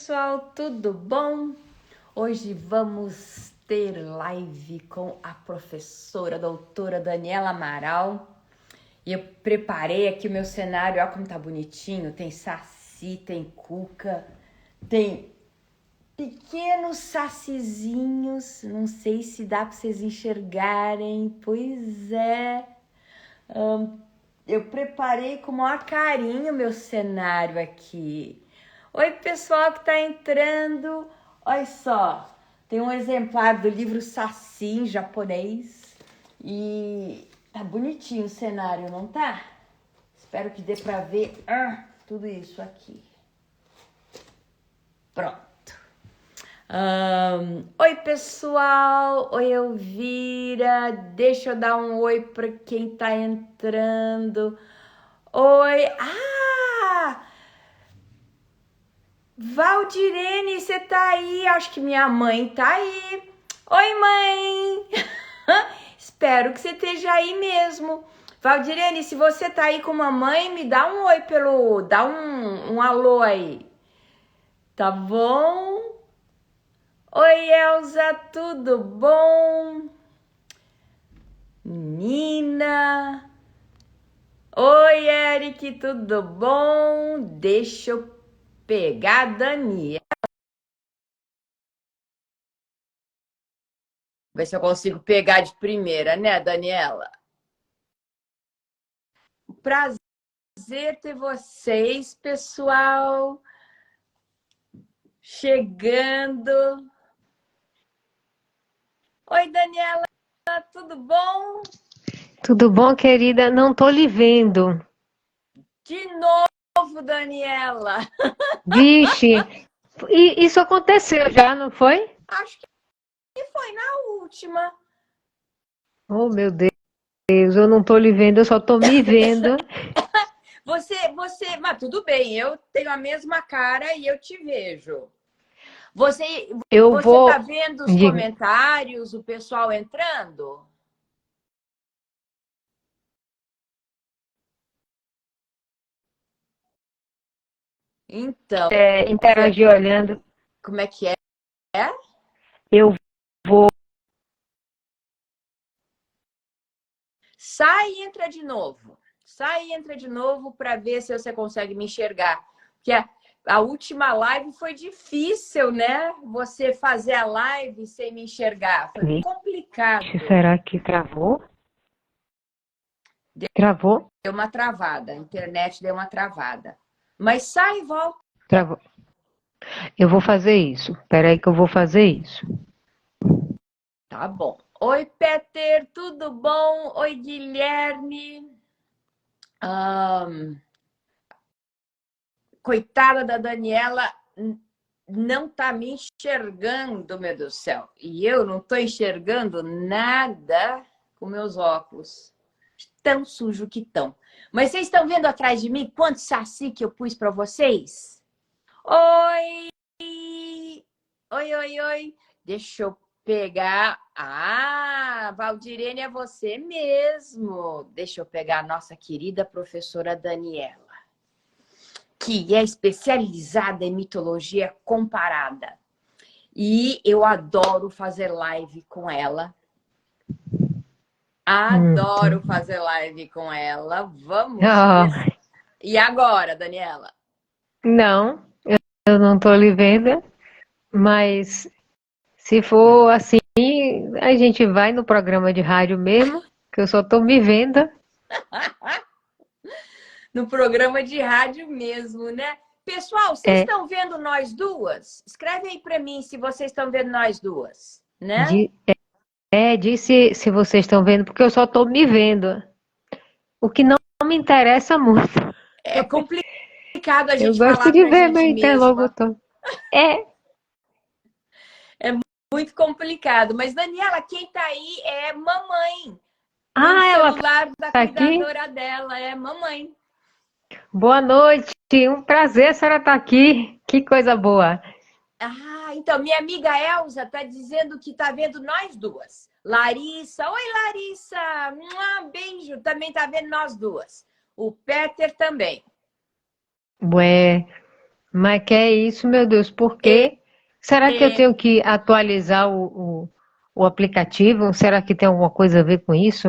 pessoal, tudo bom? Hoje vamos ter live com a professora doutora Daniela Amaral. E eu preparei aqui o meu cenário, olha como tá bonitinho. Tem saci, tem cuca, tem pequenos sacizinhos. Não sei se dá para vocês enxergarem. Pois é. Eu preparei com o maior carinho o meu cenário aqui. Oi, pessoal que tá entrando. Olha só, tem um exemplar do livro Saci em japonês. E tá bonitinho o cenário, não tá? Espero que dê pra ver tudo isso aqui. Pronto. Oi, pessoal. Oi, Elvira. Deixa eu dar um oi para quem tá entrando. Oi. Valdirene, você tá aí? Acho que minha mãe tá aí. Oi, mãe. Espero que você esteja aí mesmo. Valdirene, se você tá aí com a mamãe, me dá um oi dá um alô aí. Tá bom? Oi, Elza, tudo bom? Nina. Oi, Eric, tudo bom? Deixa eu pegar a Daniela. Ver se eu consigo pegar de primeira, né, Daniela? Prazer ter vocês, pessoal. Chegando. Oi, Daniela, tudo bom? Tudo bom, querida? Não tô lhe vendo. De novo, Daniela. Vixe, isso aconteceu já, não foi? Acho que foi na última. Oh, meu Deus, eu não tô lhe vendo, eu só tô me vendo. Mas tudo bem, eu tenho a mesma cara e eu te vejo. Você, Eu você tá vou. vendo os Diga. comentários, o pessoal entrando? Então, Interagir olhando. como é que é? Eu vou. Sai e entra de novo. Sai e entra de novo para ver se você consegue me enxergar. Porque a última live foi difícil, né? Você fazer a live sem me enxergar. Foi complicado. Será que travou? Travou? Deu uma travada. A internet deu uma travada. Mas sai e volta. Travou. Eu vou fazer isso. Peraí que eu vou fazer isso. Tá bom. Oi, Peter, tudo bom? Oi, Guilherme. Coitada da Daniela, não tá me enxergando, meu Deus do céu. E eu não tô enxergando nada com meus óculos. Tão sujo que estão. Mas vocês estão vendo atrás de mim quanto saci que eu pus para vocês? Oi! Oi, oi, oi. Deixa eu pegar. Valdirene, é você mesmo. Deixa eu pegar a nossa querida professora Daniela, que é especializada em mitologia comparada. E eu adoro fazer live com ela. Adoro fazer live com ela. Vamos ver. E agora, Daniela? Não, eu não tô lhe vendo, mas se for assim, a gente vai no programa de rádio mesmo, que eu só tô me vendo. No programa de rádio mesmo, né? Pessoal, vocês estão vendo nós duas? Escreve aí para mim se vocês estão vendo nós duas, né? Disse se vocês estão vendo, porque eu só tô me vendo. O que não me interessa muito. É complicado a Eu gente gosto falar de pra ver meu gente mesma. interlocutor. É, É muito complicado. Mas, Daniela, quem tá aí é mamãe. No ela celular da tá aqui. cuidadora dela, é mamãe. Boa noite, um prazer a senhora estar aqui. Que coisa boa. Então, minha amiga Elza tá dizendo que tá vendo nós duas. Larissa, oi Larissa, beijo, também tá vendo nós duas. O Peter também. Ué, Mas que é isso, meu Deus, por É, quê? Será que eu tenho que atualizar o aplicativo? Será que tem alguma coisa a ver com isso?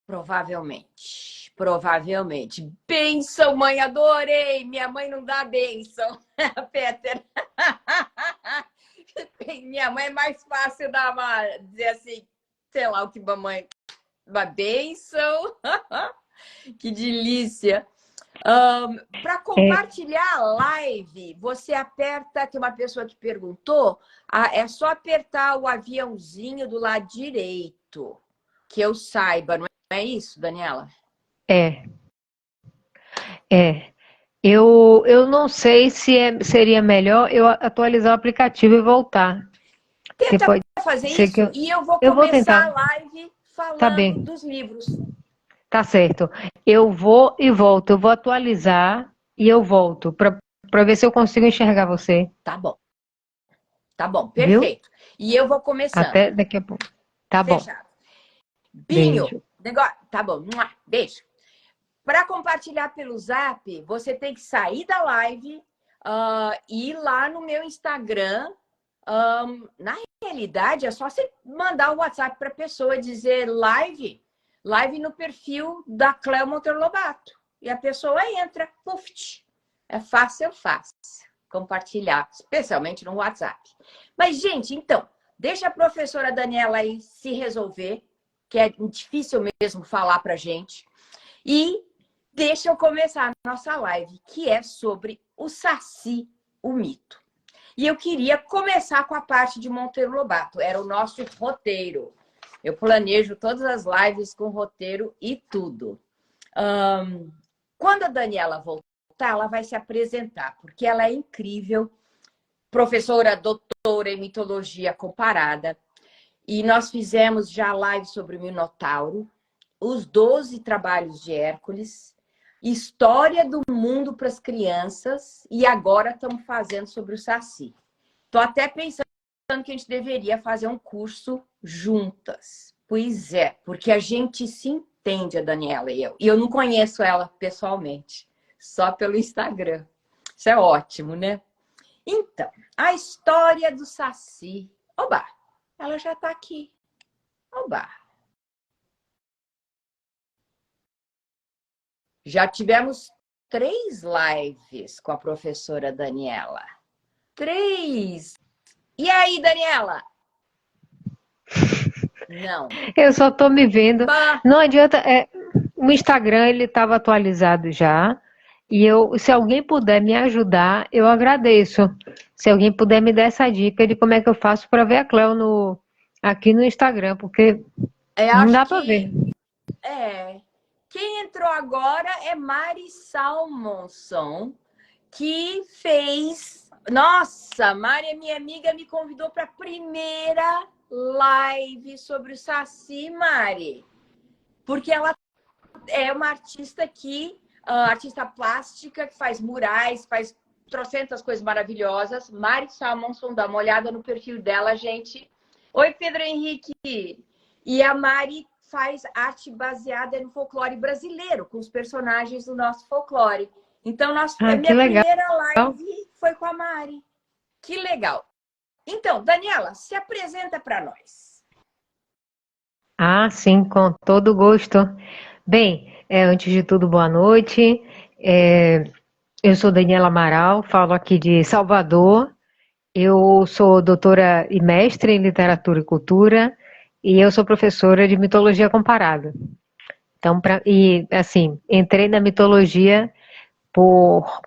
provavelmente. Provavelmente. Bênção, mãe, adorei! Minha mãe não dá bênção, Peter. Minha mãe é mais fácil dar dizer assim, sei lá o que mamãe. Uma bênção. Que delícia. Para É, compartilhar a live, você aperta, tem uma pessoa que perguntou, é só apertar o aviãozinho do lado direito, que eu saiba, não é isso, Daniela? é, é. Eu não sei se seria melhor eu atualizar o aplicativo e voltar. Porque Tenta pode fazer ser que isso e eu vou eu vou começar tentar. a live Tá falando bem, dos livros. tá certo. Eu vou e volto. Eu vou atualizar e eu volto para ver se eu consigo enxergar você, Tá bom, viu? perfeito. E eu vou começando. Até daqui a pouco. Tá bom. Fechado. Binho, Beijo. negócio, tá bom, beijo. Para compartilhar pelo Zap, você tem que sair da live e ir lá no meu Instagram. Na realidade, é só você mandar o WhatsApp para a pessoa e dizer live no perfil da Cléo Monteiro Lobato. E a pessoa entra, puf, é fácil, fácil compartilhar, especialmente no WhatsApp. Mas, gente, então, deixa a professora Daniela aí se resolver, que é difícil mesmo falar para gente. E deixa eu começar a nossa live, que é sobre o Saci, o mito. E eu queria começar com a parte de Monteiro Lobato, era o nosso roteiro. Eu planejo todas as lives com roteiro e tudo. Quando a Daniela voltar, ela vai se apresentar, porque ela é incrível, professora, doutora em mitologia comparada. E nós fizemos já live sobre o Minotauro, os 12 trabalhos de Hércules, história do mundo para as crianças e agora estamos fazendo sobre o Saci. Estou até pensando que a gente deveria fazer um curso juntas. Pois é, porque a gente se entende, a Daniela e eu. E eu não conheço ela pessoalmente, só pelo Instagram. Isso é ótimo, né? Então, a história do Saci. Oba, ela já está aqui. Oba. Já tivemos 3 lives com a professora Daniela. 3! E aí, Daniela? Não. Eu só tô me vendo. Bah. Não adianta. O Instagram ele estava atualizado já. E se alguém puder me ajudar, eu agradeço. Se alguém puder me dar essa dica de como é que eu faço para ver a Cleo aqui no Instagram, porque não Acho dá para ver. que quem entrou agora é Mari Salmonson, que fez. Nossa, Mari é minha amiga, me convidou para a primeira live sobre o Saci, Mari. Porque ela é uma artista artista plástica, que faz murais, faz trocentas coisas maravilhosas. Mari Salmonson, dá uma olhada no perfil dela, gente. Oi, Pedro Henrique. E a Mari faz arte baseada no folclore brasileiro, com os personagens do nosso folclore. Então, Ah, que minha legal. primeira live foi com a Mari. Que legal. Então, Daniela, se apresenta para nós. Ah, sim, com todo gosto. Bem, antes de tudo, boa noite. Eu sou Daniela Amaral, falo aqui de Salvador. Eu sou doutora e mestre em literatura e cultura e eu sou professora de mitologia comparada. Então, assim, entrei na mitologia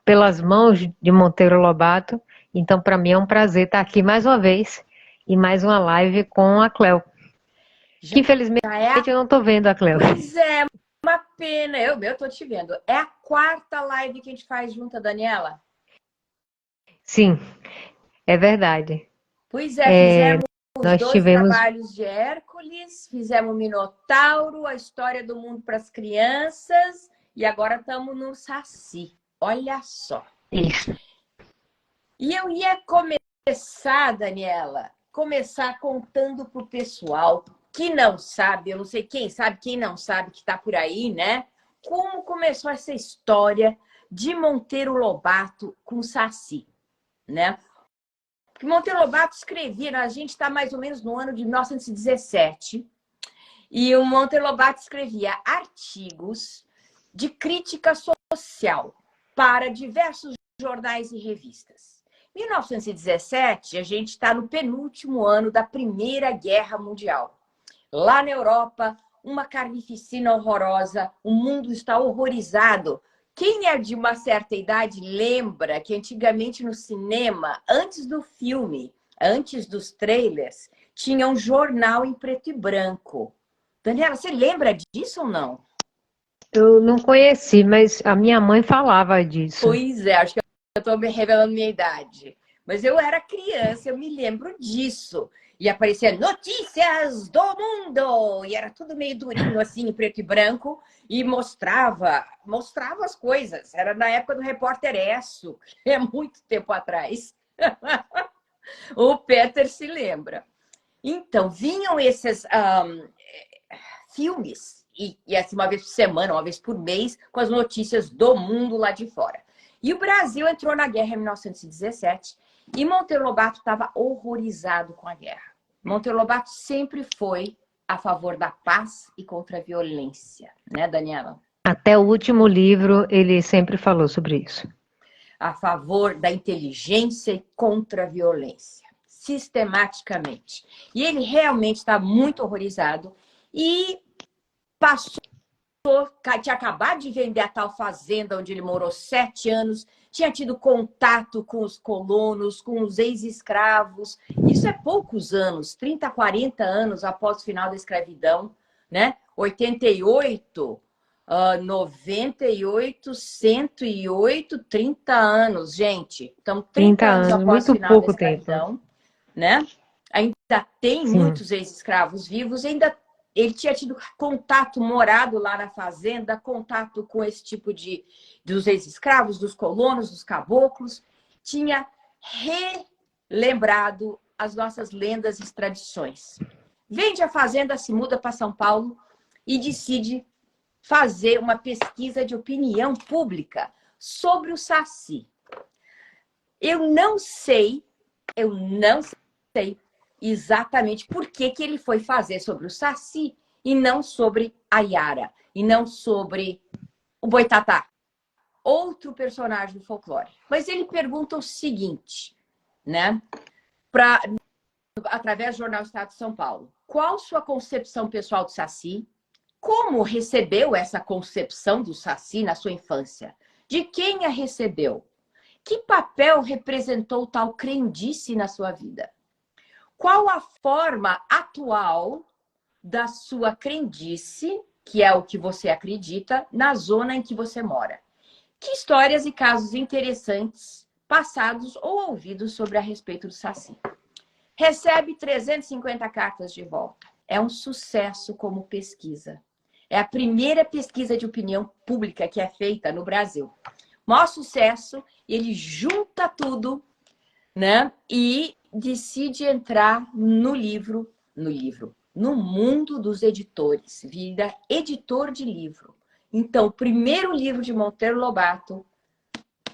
pelas mãos de Monteiro Lobato. Então, para mim é um prazer estar aqui mais uma vez e mais uma live com a Cleo. Que Já infelizmente é eu não estou vendo a Cleo. Pois é, uma pena. Eu tô te vendo. É a quarta live que a gente faz junto, Daniela? Sim, é verdade. Pois é, fizemos os Nós 12 tivemos trabalhos de Hércules, fizemos o Minotauro, a história do mundo para as crianças e agora estamos no Saci. Olha só. isso. E eu ia começar, Daniela, contando para o pessoal que não sabe, eu não sei quem sabe, quem não sabe que está por aí, né? Como começou essa história de Monteiro Lobato com Saci, né? Porque Monteiro Lobato escrevia, a gente está mais ou menos no ano de 1917, e o Monteiro Lobato escrevia artigos de crítica social para diversos jornais e revistas. Em 1917, a gente está no penúltimo ano da Primeira Guerra Mundial. Lá na Europa, uma carnificina horrorosa, o mundo está horrorizado. Quem é de uma certa idade lembra que antigamente no cinema, antes do filme, antes dos trailers, tinha um jornal em preto e branco. Daniela, você lembra disso ou não? Eu não conheci, mas a minha mãe falava disso. Pois é, acho que eu estou me revelando minha idade. Mas eu era criança, eu me lembro disso. E aparecia notícias do mundo! E era tudo meio durinho, assim, em preto e branco. E mostrava as coisas. Era na época do Repórter Esso, é muito tempo atrás. O Peter se lembra. Então, vinham esses filmes, e assim, uma vez por semana, uma vez por mês, com as notícias do mundo lá de fora. E o Brasil entrou na guerra em 1917 e Monteiro Lobato estava horrorizado com a guerra. Monteiro Lobato sempre foi a favor da paz e contra a violência, né, Daniela? Até o último livro ele sempre falou sobre isso. A favor da inteligência e contra a violência, sistematicamente. E ele realmente está muito horrorizado e passou, tinha acabado de vender a tal fazenda onde ele morou 7 anos, tinha tido contato com os colonos, com os ex-escravos. Isso é poucos anos, 30, 40 anos após o final da escravidão, né? 88, 98, 108, 30 anos, gente. Então, 30 anos após o muito final da pouco tempo. escravidão, né? Ainda tem Sim. muitos ex-escravos vivos, ainda ele tinha tido contato, morado lá na fazenda, contato com esse tipo dos ex-escravos, dos colonos, dos caboclos, tinha relembrado as nossas lendas e tradições. Vende a fazenda, se muda para São Paulo e decide fazer uma pesquisa de opinião pública sobre o Saci. Eu não sei exatamente por que ele foi fazer sobre o Saci e não sobre a Yara, e não sobre o Boitatá, outro personagem do folclore. Mas ele pergunta o seguinte, né? Através do jornal Estado de São Paulo. Qual sua concepção pessoal do Saci? Como recebeu essa concepção do Saci na sua infância? De quem a recebeu? Que papel representou tal crendice na sua vida? Qual a forma atual da sua crendice, que é o que você acredita, na zona em que você mora? Que histórias e casos interessantes, passados ou ouvidos sobre a respeito do Saci? Recebe 350 cartas de volta. É um sucesso como pesquisa. É a primeira pesquisa de opinião pública que é feita no Brasil. Maior sucesso, ele junta tudo, né? E decide entrar no mundo dos editores, vira editor de livro. Então, o primeiro livro de Monteiro Lobato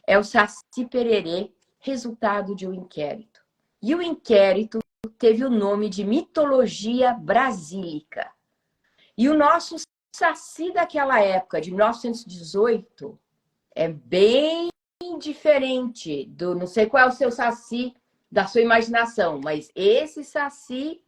é o Saci Pererê, resultado de um inquérito. E o inquérito teve o nome de Mitologia Brasílica. E o nosso Saci daquela época, de 1918, é bem diferente do... Não sei qual é o seu Saci da sua imaginação, mas esse Saci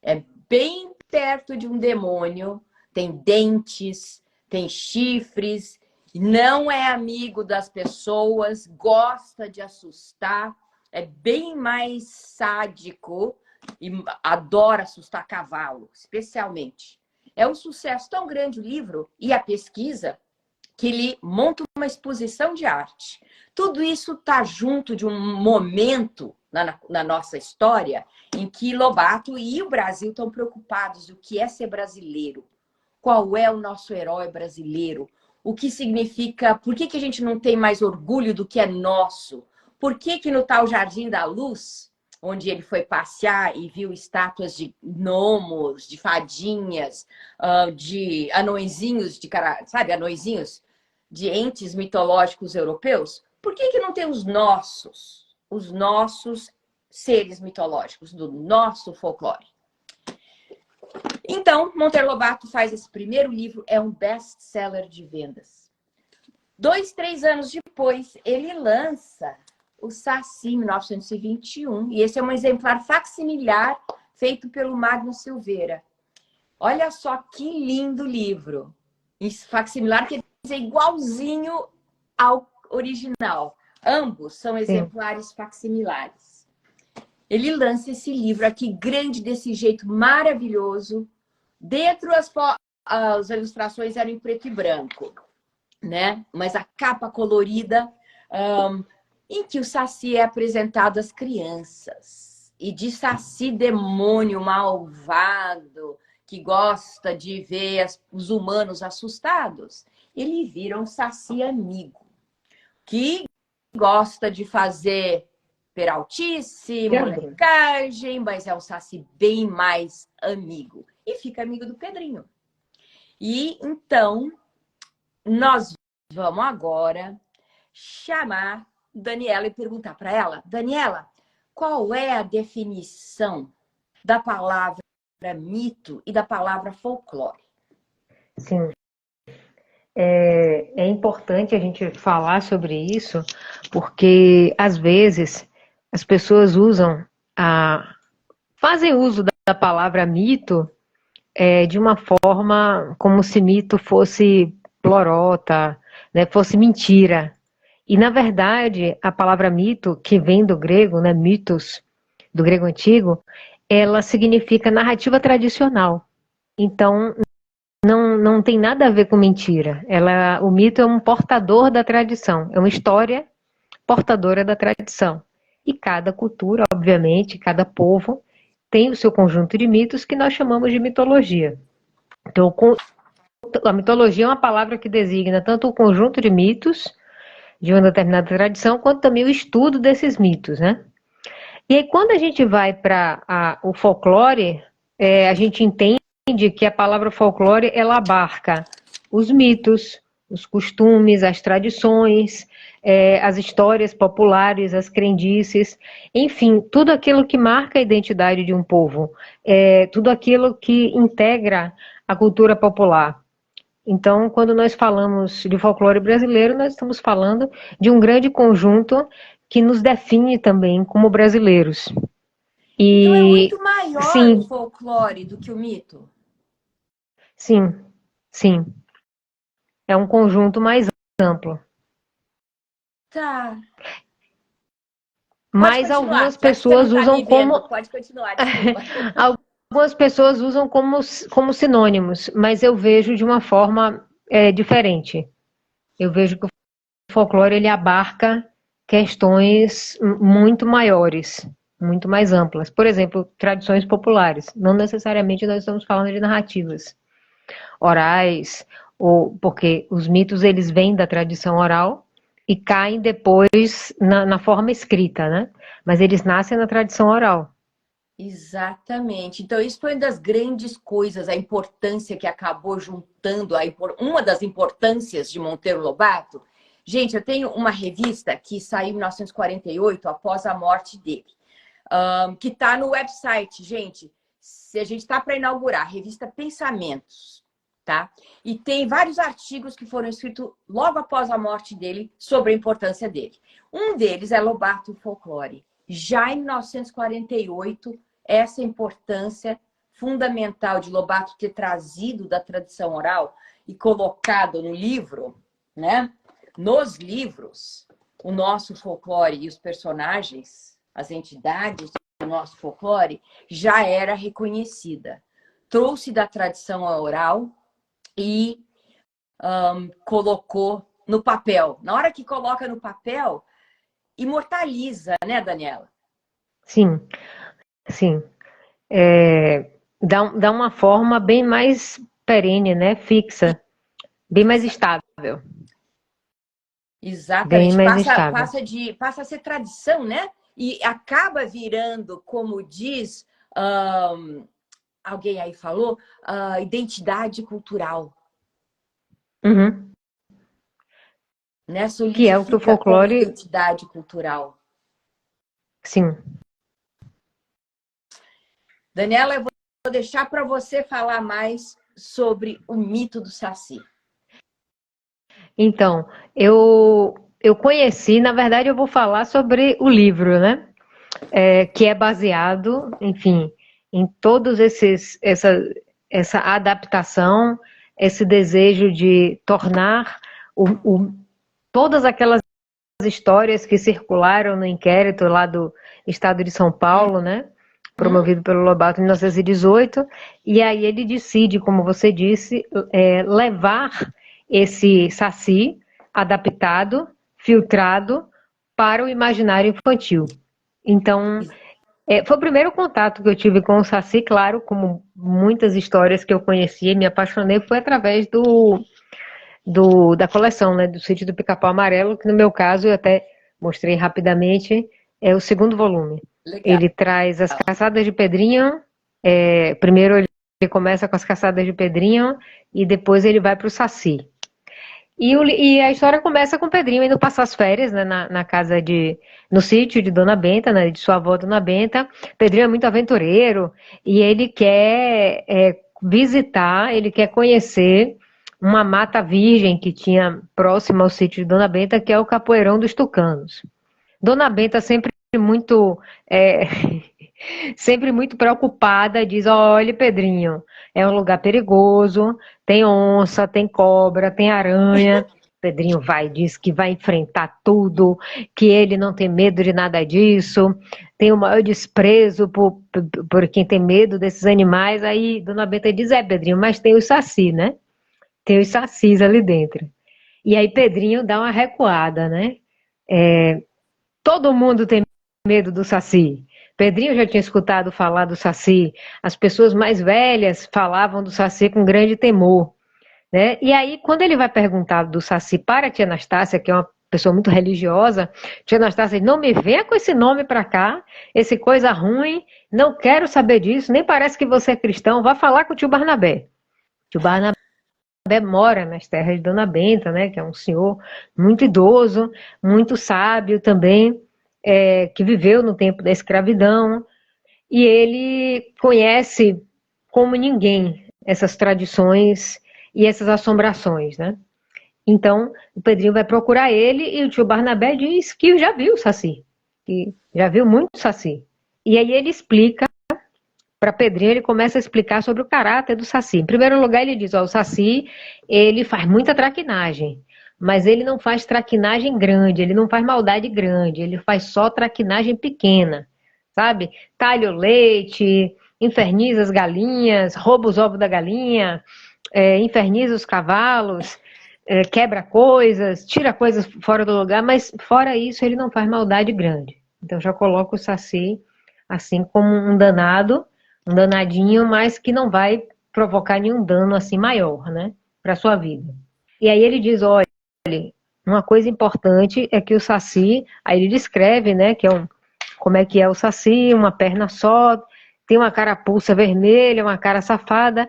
é bem perto de um demônio, tem dentes, tem chifres, não é amigo das pessoas, gosta de assustar, é bem mais sádico e adora assustar cavalo, especialmente. É um sucesso tão grande o livro e a pesquisa que ele monta uma exposição de arte. Tudo isso está junto de um momento na nossa história em que Lobato e o Brasil estão preocupados do que é ser brasileiro. Qual é o nosso herói brasileiro? O que significa... Por que a gente não tem mais orgulho do que é nosso? Por que no tal Jardim da Luz, onde ele foi passear e viu estátuas de gnomos, de fadinhas, de anõezinhos, sabe, anõezinhos de entes mitológicos europeus, por que não tem os nossos seres mitológicos, do nosso folclore? Então, Monteiro Lobato faz esse primeiro livro, é um best-seller de vendas. 2, 3 anos depois, ele lança o Saci, em 1921, e esse é um exemplar facsimilar feito pelo Magno Silveira. Olha só que lindo livro. Facsimilar quer dizer igualzinho ao original. Ambos são exemplares facsimilares. Ele lança esse livro aqui, grande desse jeito, maravilhoso. Dentro as ilustrações eram em preto e branco, né? Mas a capa colorida, em que o Saci é apresentado às crianças. E de Saci demônio malvado, que gosta de ver os humanos assustados, ele vira um Saci amigo, que gosta de fazer peraltice, molecagem, mas é um Saci bem mais amigo. E fica amigo do Pedrinho. E então, nós vamos agora chamar Daniela e perguntar para ela: Daniela, qual é a definição da palavra mito e da palavra folclore? Sim. É importante a gente falar sobre isso, porque às vezes as pessoas fazem uso da palavra mito de uma forma como se mito fosse lorota, né, fosse mentira. E na verdade, a palavra mito, que vem do grego, né, mitos, do grego antigo, ela significa narrativa tradicional. Então, não tem nada a ver com mentira. O mito é um portador da tradição, é uma história portadora da tradição. E cada cultura, obviamente, cada povo tem o seu conjunto de mitos que nós chamamos de mitologia. Então, a mitologia é uma palavra que designa tanto o conjunto de mitos de uma determinada tradição, quanto também o estudo desses mitos, né? E aí, quando a gente vai para o folclore, a gente entende que a palavra folclore, ela abarca os mitos, os costumes, as tradições, as histórias populares, as crendices, enfim, tudo aquilo que marca a identidade de um povo, tudo aquilo que integra a cultura popular. Então, quando nós falamos de folclore brasileiro, nós estamos falando de um grande conjunto que nos define também como brasileiros. Então é E muito maior sim, o folclore do que o mito? sim, sim. É um conjunto mais amplo. Tá. Pode Mas continuar, algumas já que você não pessoas está usam me vendo, como pode continuar, desculpa. algumas pessoas usam como sinônimos, mas eu vejo de uma forma diferente. Eu vejo que o folclore ele abarca questões muito maiores, muito mais amplas. Por exemplo, tradições populares. Não necessariamente nós estamos falando de narrativas orais, ou porque os mitos eles vêm da tradição oral e caem depois na forma escrita, né? Mas eles nascem na tradição oral. Exatamente. Então, isso foi uma das grandes coisas, a importância que acabou juntando, uma das importâncias de Monteiro Lobato. Gente, eu tenho uma revista que saiu em 1948, após a morte dele, que está no website, gente. Se a gente está para inaugurar a revista Pensamentos, tá? E tem vários artigos que foram escritos logo após a morte dele sobre a importância dele. Um deles é Lobato e Folclore. Já em 1948, essa importância fundamental de Lobato ter trazido da tradição oral e colocado no livro, né? Nos livros, o nosso folclore e os personagens, as entidades do nosso folclore, já era reconhecida. Trouxe da tradição oral e colocou no papel. Na hora que coloca no papel, imortaliza, né, Daniela? Sim, sim. Dá uma forma bem mais perene, né? Fixa, bem mais estável. Bem Exatamente. mais estável. Passa a ser tradição, né? E acaba virando, como diz alguém aí falou, identidade cultural. Uhum. né? Que é o que o Solidifica como folclore, identidade cultural. sim. Daniela, eu vou deixar para você falar mais sobre o mito do Saci. Então, eu conheci, na verdade, eu vou falar sobre o livro, né? Que é baseado, enfim, em todos essa adaptação, esse desejo de tornar todas aquelas histórias que circularam no inquérito lá do Estado de São Paulo, né? Promovido pelo Lobato em 1918, e aí ele decide, como você disse, levar esse Saci adaptado, filtrado, para o imaginário infantil. Então, foi o primeiro contato que eu tive com o Saci, claro, como muitas histórias que eu conhecia e me apaixonei, foi através da coleção, né, do Sítio do Pica-Pau Amarelo, que no meu caso eu até mostrei rapidamente, é o segundo volume. Legal. Ele traz as caçadas de Pedrinho, primeiro ele começa com as caçadas de Pedrinho e depois ele vai para o Saci. E a história começa com o Pedrinho indo passar as férias, né, no sítio de Dona Benta, né, de sua avó Dona Benta. Pedrinho é muito aventureiro e ele quer visitar, ele quer conhecer uma mata virgem que tinha próximo ao sítio de Dona Benta, que é o Capoeirão dos Tucanos. Dona Benta muito, é, sempre muito preocupada, diz: olha, Pedrinho, é um lugar perigoso, tem onça, tem cobra, tem aranha. Pedrinho vai, diz que vai enfrentar tudo, que ele não tem medo de nada disso, tem o maior desprezo por quem tem medo desses animais. Aí Dona Benta diz: Pedrinho, mas tem o Saci, né? Tem os sacis ali dentro. E aí Pedrinho dá uma recuada, né? Todo mundo tem medo do Saci. Pedrinho já tinha escutado falar do Saci. As pessoas mais velhas falavam do Saci com grande temor, né? E aí, quando ele vai perguntar do Saci para a tia Anastácia, que é uma pessoa muito religiosa, tia Anastácia diz: não me venha com esse nome para cá, esse coisa ruim, não quero saber disso, nem parece que você é cristão, vá falar com o tio Barnabé. O tio Barnabé mora nas terras de Dona Benta, né, que é um senhor muito idoso, muito sábio também, que viveu no tempo da escravidão, e ele conhece como ninguém essas tradições e essas assombrações, né? Então, o Pedrinho vai procurar ele e o tio Barnabé diz que já viu o Saci, que já viu muito Saci. E aí ele explica para Pedrinho, ele começa a explicar sobre o caráter do Saci. Em primeiro lugar, ele diz: o Saci, ele faz muita traquinagem, mas ele não faz traquinagem grande, ele não faz maldade grande, ele faz só traquinagem pequena, sabe? Talha o leite, inferniza as galinhas, rouba os ovos da galinha, inferniza os cavalos, quebra coisas, tira coisas fora do lugar, mas fora isso ele não faz maldade grande. Então já coloca o Saci assim como um danadinho, mas que não vai provocar nenhum dano assim maior, né, para sua vida. E aí ele diz: olha, uma coisa importante é que o Saci, aí ele descreve, né, como é que é o Saci, uma perna só, tem uma carapuça vermelha, uma cara safada.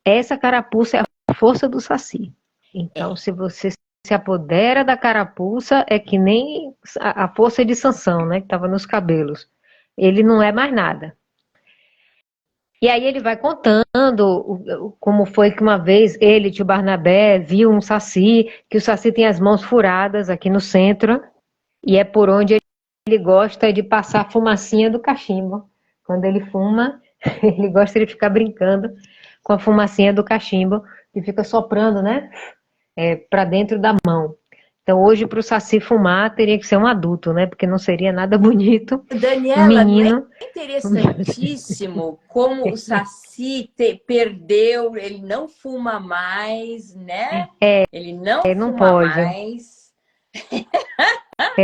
Essa carapuça é a força do Saci. Então, se você se apodera da carapuça, é que nem a força de Sansão, né, que estava nos cabelos. Ele não é mais nada. E aí ele vai contando como foi que uma vez ele, tio Barnabé, viu um saci, que o saci tem as mãos furadas aqui no centro, e é por onde ele gosta de passar a fumacinha do cachimbo. Quando ele fuma, ele gosta de ficar brincando com a fumacinha do cachimbo, que fica soprando, né, para dentro da mão. Então hoje para o saci fumar teria que ser um adulto, né, porque não seria nada bonito. Um Daniela, não é menino... interessantíssimo como o Saci perdeu, ele não fuma mais, né? Ele não Não fuma pode. mais.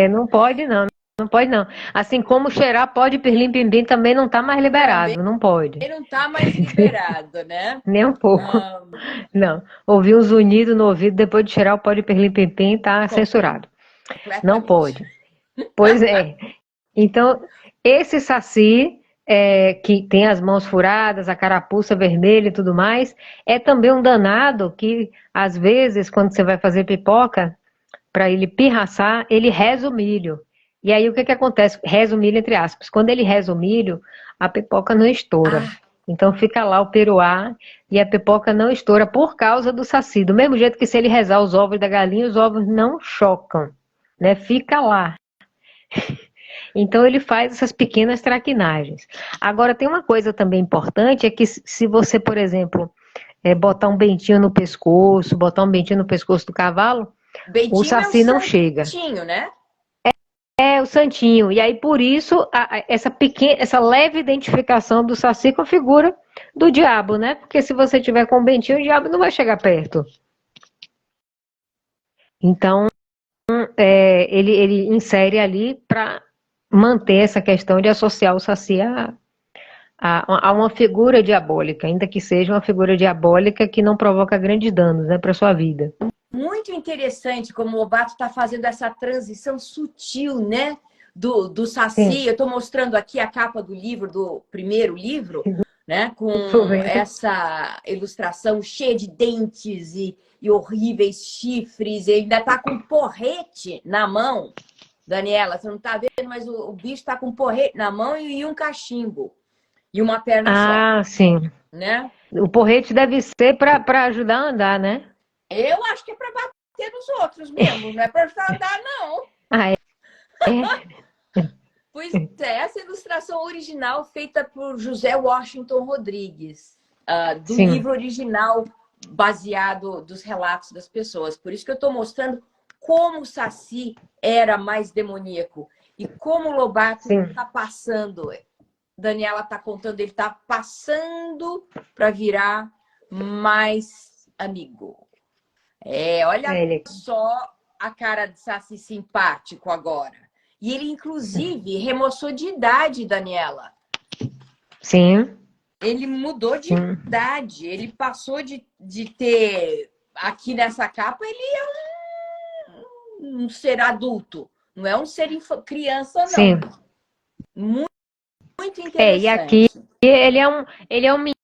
Não pode não, não pode não. Assim como cheirar pó de pirlim-pim-pim também não está mais Também liberado, não pode. não está mais liberado, né? Nem um pouco. Não. Ouvir um zunido no ouvido depois de cheirar o pó de pirlim-pim-pim está censurado. Não Completamente. pode. Pois é. Então, esse saci, que tem as mãos furadas, a carapuça vermelha e tudo mais, é também um danado que, às vezes, quando você vai fazer pipoca, para ele pirraçar, ele reza o milho. E aí o que acontece? Reza o milho entre aspas. Quando ele reza o milho, a pipoca não estoura. Ah, Então fica lá o peruá e a pipoca não estoura por causa do saci. Do mesmo jeito que se ele rezar os ovos da galinha, os ovos não chocam, né? Fica lá. Então ele faz essas pequenas traquinagens. Agora tem uma coisa também importante, é que se você, por exemplo, botar um bentinho no pescoço, botar um bentinho no pescoço do cavalo, o Bentinho é o saci não chega. santinho, né? É o santinho. E aí, por isso, essa leve identificação do saci com a figura do diabo, né? Porque se você tiver com o bentinho, o diabo não vai chegar perto. Então, ele insere ali para manter essa questão de associar o saci a uma figura diabólica, ainda que seja uma figura diabólica que não provoca grandes danos, né, para sua vida. Muito interessante como o Lobato está fazendo essa transição sutil, né? Do Saci. Sim. Eu estou mostrando aqui a capa do livro, do primeiro livro, né? Com essa ilustração cheia de dentes e horríveis chifres. E ainda está com porrete na mão, Daniela. Você não está vendo, mas o bicho está com porrete na mão e um cachimbo. E uma perna só. Ah, sim. Né? O porrete deve ser para ajudar a andar, né? Eu acho que é para bater nos outros mesmo, não é para ajudar a andar, não. Ah, é? Pois é, essa ilustração original feita por José Washington Rodrigues, do Sim. livro original baseado dos relatos das pessoas. Por isso que eu estou mostrando como o Saci era mais demoníaco e como o Lobato está passando. Daniela está contando, ele está passando para virar mais amigo. Olha só a cara de Saci simpático agora. E ele, inclusive, remoçou de idade, Daniela. Sim. Ele mudou de idade. Ele passou de ter... Aqui nessa capa, ele é um ser adulto. Não é um ser criança, não. Sim. Muito interessante. E aqui ele é um menino.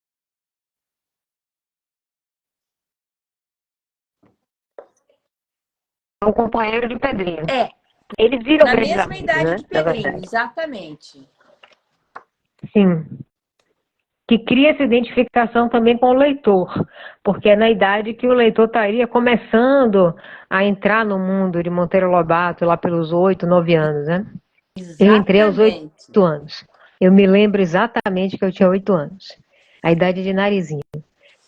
Um companheiro de Pedrinho. Eles viram na mesma idade, né, de Pedrinho, exatamente. Sim. Que cria essa identificação também com o leitor, porque é na idade que o leitor estaria começando a entrar no mundo de Monteiro Lobato, lá pelos 8, 9 anos, né? Exatamente. Eu entrei aos 8 anos. Eu me lembro exatamente que eu tinha 8 anos. A idade de Narizinho,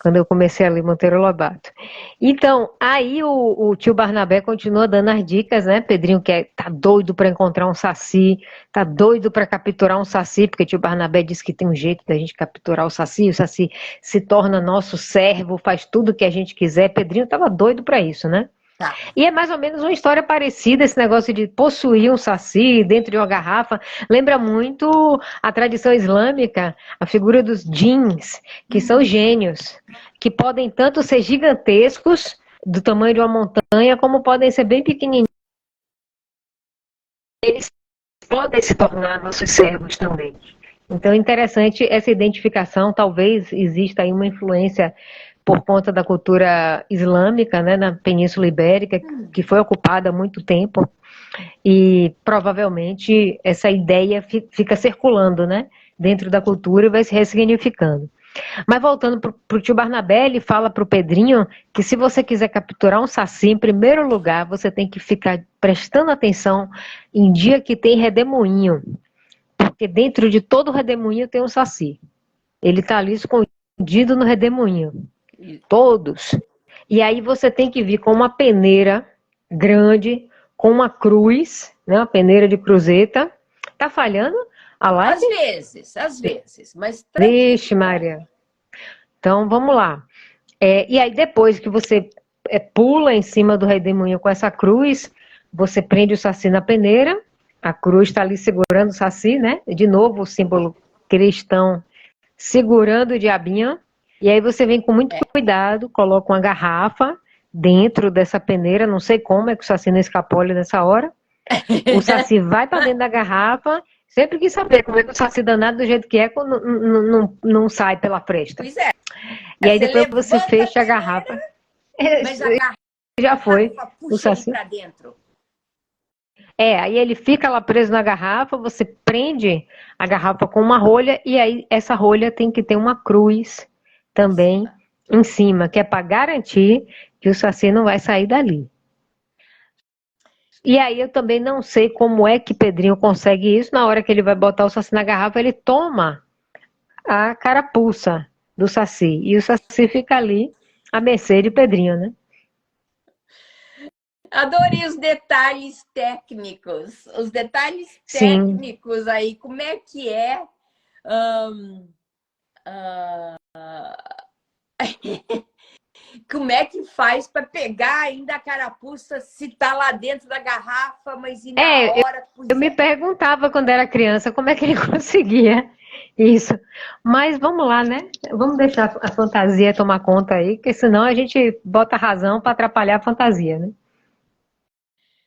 quando eu comecei a ler Monteiro Lobato. Então, aí o tio Barnabé continua dando as dicas, né? Pedrinho tá doido para encontrar um saci, tá doido para capturar um saci, porque o tio Barnabé disse que tem um jeito da gente capturar o saci se torna nosso servo, faz tudo o que a gente quiser. Pedrinho estava doido para isso, né? Tá. E é mais ou menos uma história parecida, esse negócio de possuir um saci dentro de uma garrafa. Lembra muito a tradição islâmica, a figura dos djinns, que são gênios, que podem tanto ser gigantescos, do tamanho de uma montanha, como podem ser bem pequenininhos. Eles podem se tornar nossos servos também. Então é interessante essa identificação, talvez exista aí uma influência por conta da cultura islâmica, né, na Península Ibérica, que foi ocupada há muito tempo, e provavelmente essa ideia fica circulando, né, dentro da cultura e vai se ressignificando. Mas voltando para o tio Barnabé, ele fala para o Pedrinho que se você quiser capturar um saci, em primeiro lugar, você tem que ficar prestando atenção em dia que tem redemoinho, porque dentro de todo redemoinho tem um saci. Ele está ali escondido no redemoinho. Todos. E aí você tem que vir com uma peneira grande, com uma cruz, né, uma peneira de cruzeta. Tá falhando a live? Às vezes. Mas Vixe, Maria. Então, vamos lá. E aí, depois que você pula em cima do redemoinho com essa cruz, você prende o saci na peneira, a cruz está ali segurando o saci, né? De novo, o símbolo cristão segurando o diabinho. E aí você vem com muito cuidado, coloca uma garrafa dentro dessa peneira, não sei como é que o saci não escapole nessa hora. O saci vai para dentro da garrafa, sempre quis saber como é que o saci danado do jeito que é, não sai pela fresta. Pois é. E aí depois você fecha a garrafa. Mas a já foi. O Puxa ele Saci. para dentro. Aí ele fica lá preso na garrafa, você prende a garrafa com uma rolha e aí essa rolha tem que ter uma cruz também em cima, que é para garantir que o Saci não vai sair dali. E aí eu também não sei como é que Pedrinho consegue isso. Na hora que ele vai botar o Saci na garrafa, ele toma a carapuça do Saci. E o Saci fica ali à mercê de Pedrinho, né? Adorei os detalhes técnicos. Os detalhes Sim. técnicos aí. Como é que é? Como é que faz para pegar ainda a carapuça se tá lá dentro da garrafa, mas e na É, hora? eu Pois me é. perguntava quando era criança como é que ele conseguia isso. Mas vamos lá, né? Vamos deixar a fantasia tomar conta aí, porque senão a gente bota razão para atrapalhar a fantasia, né?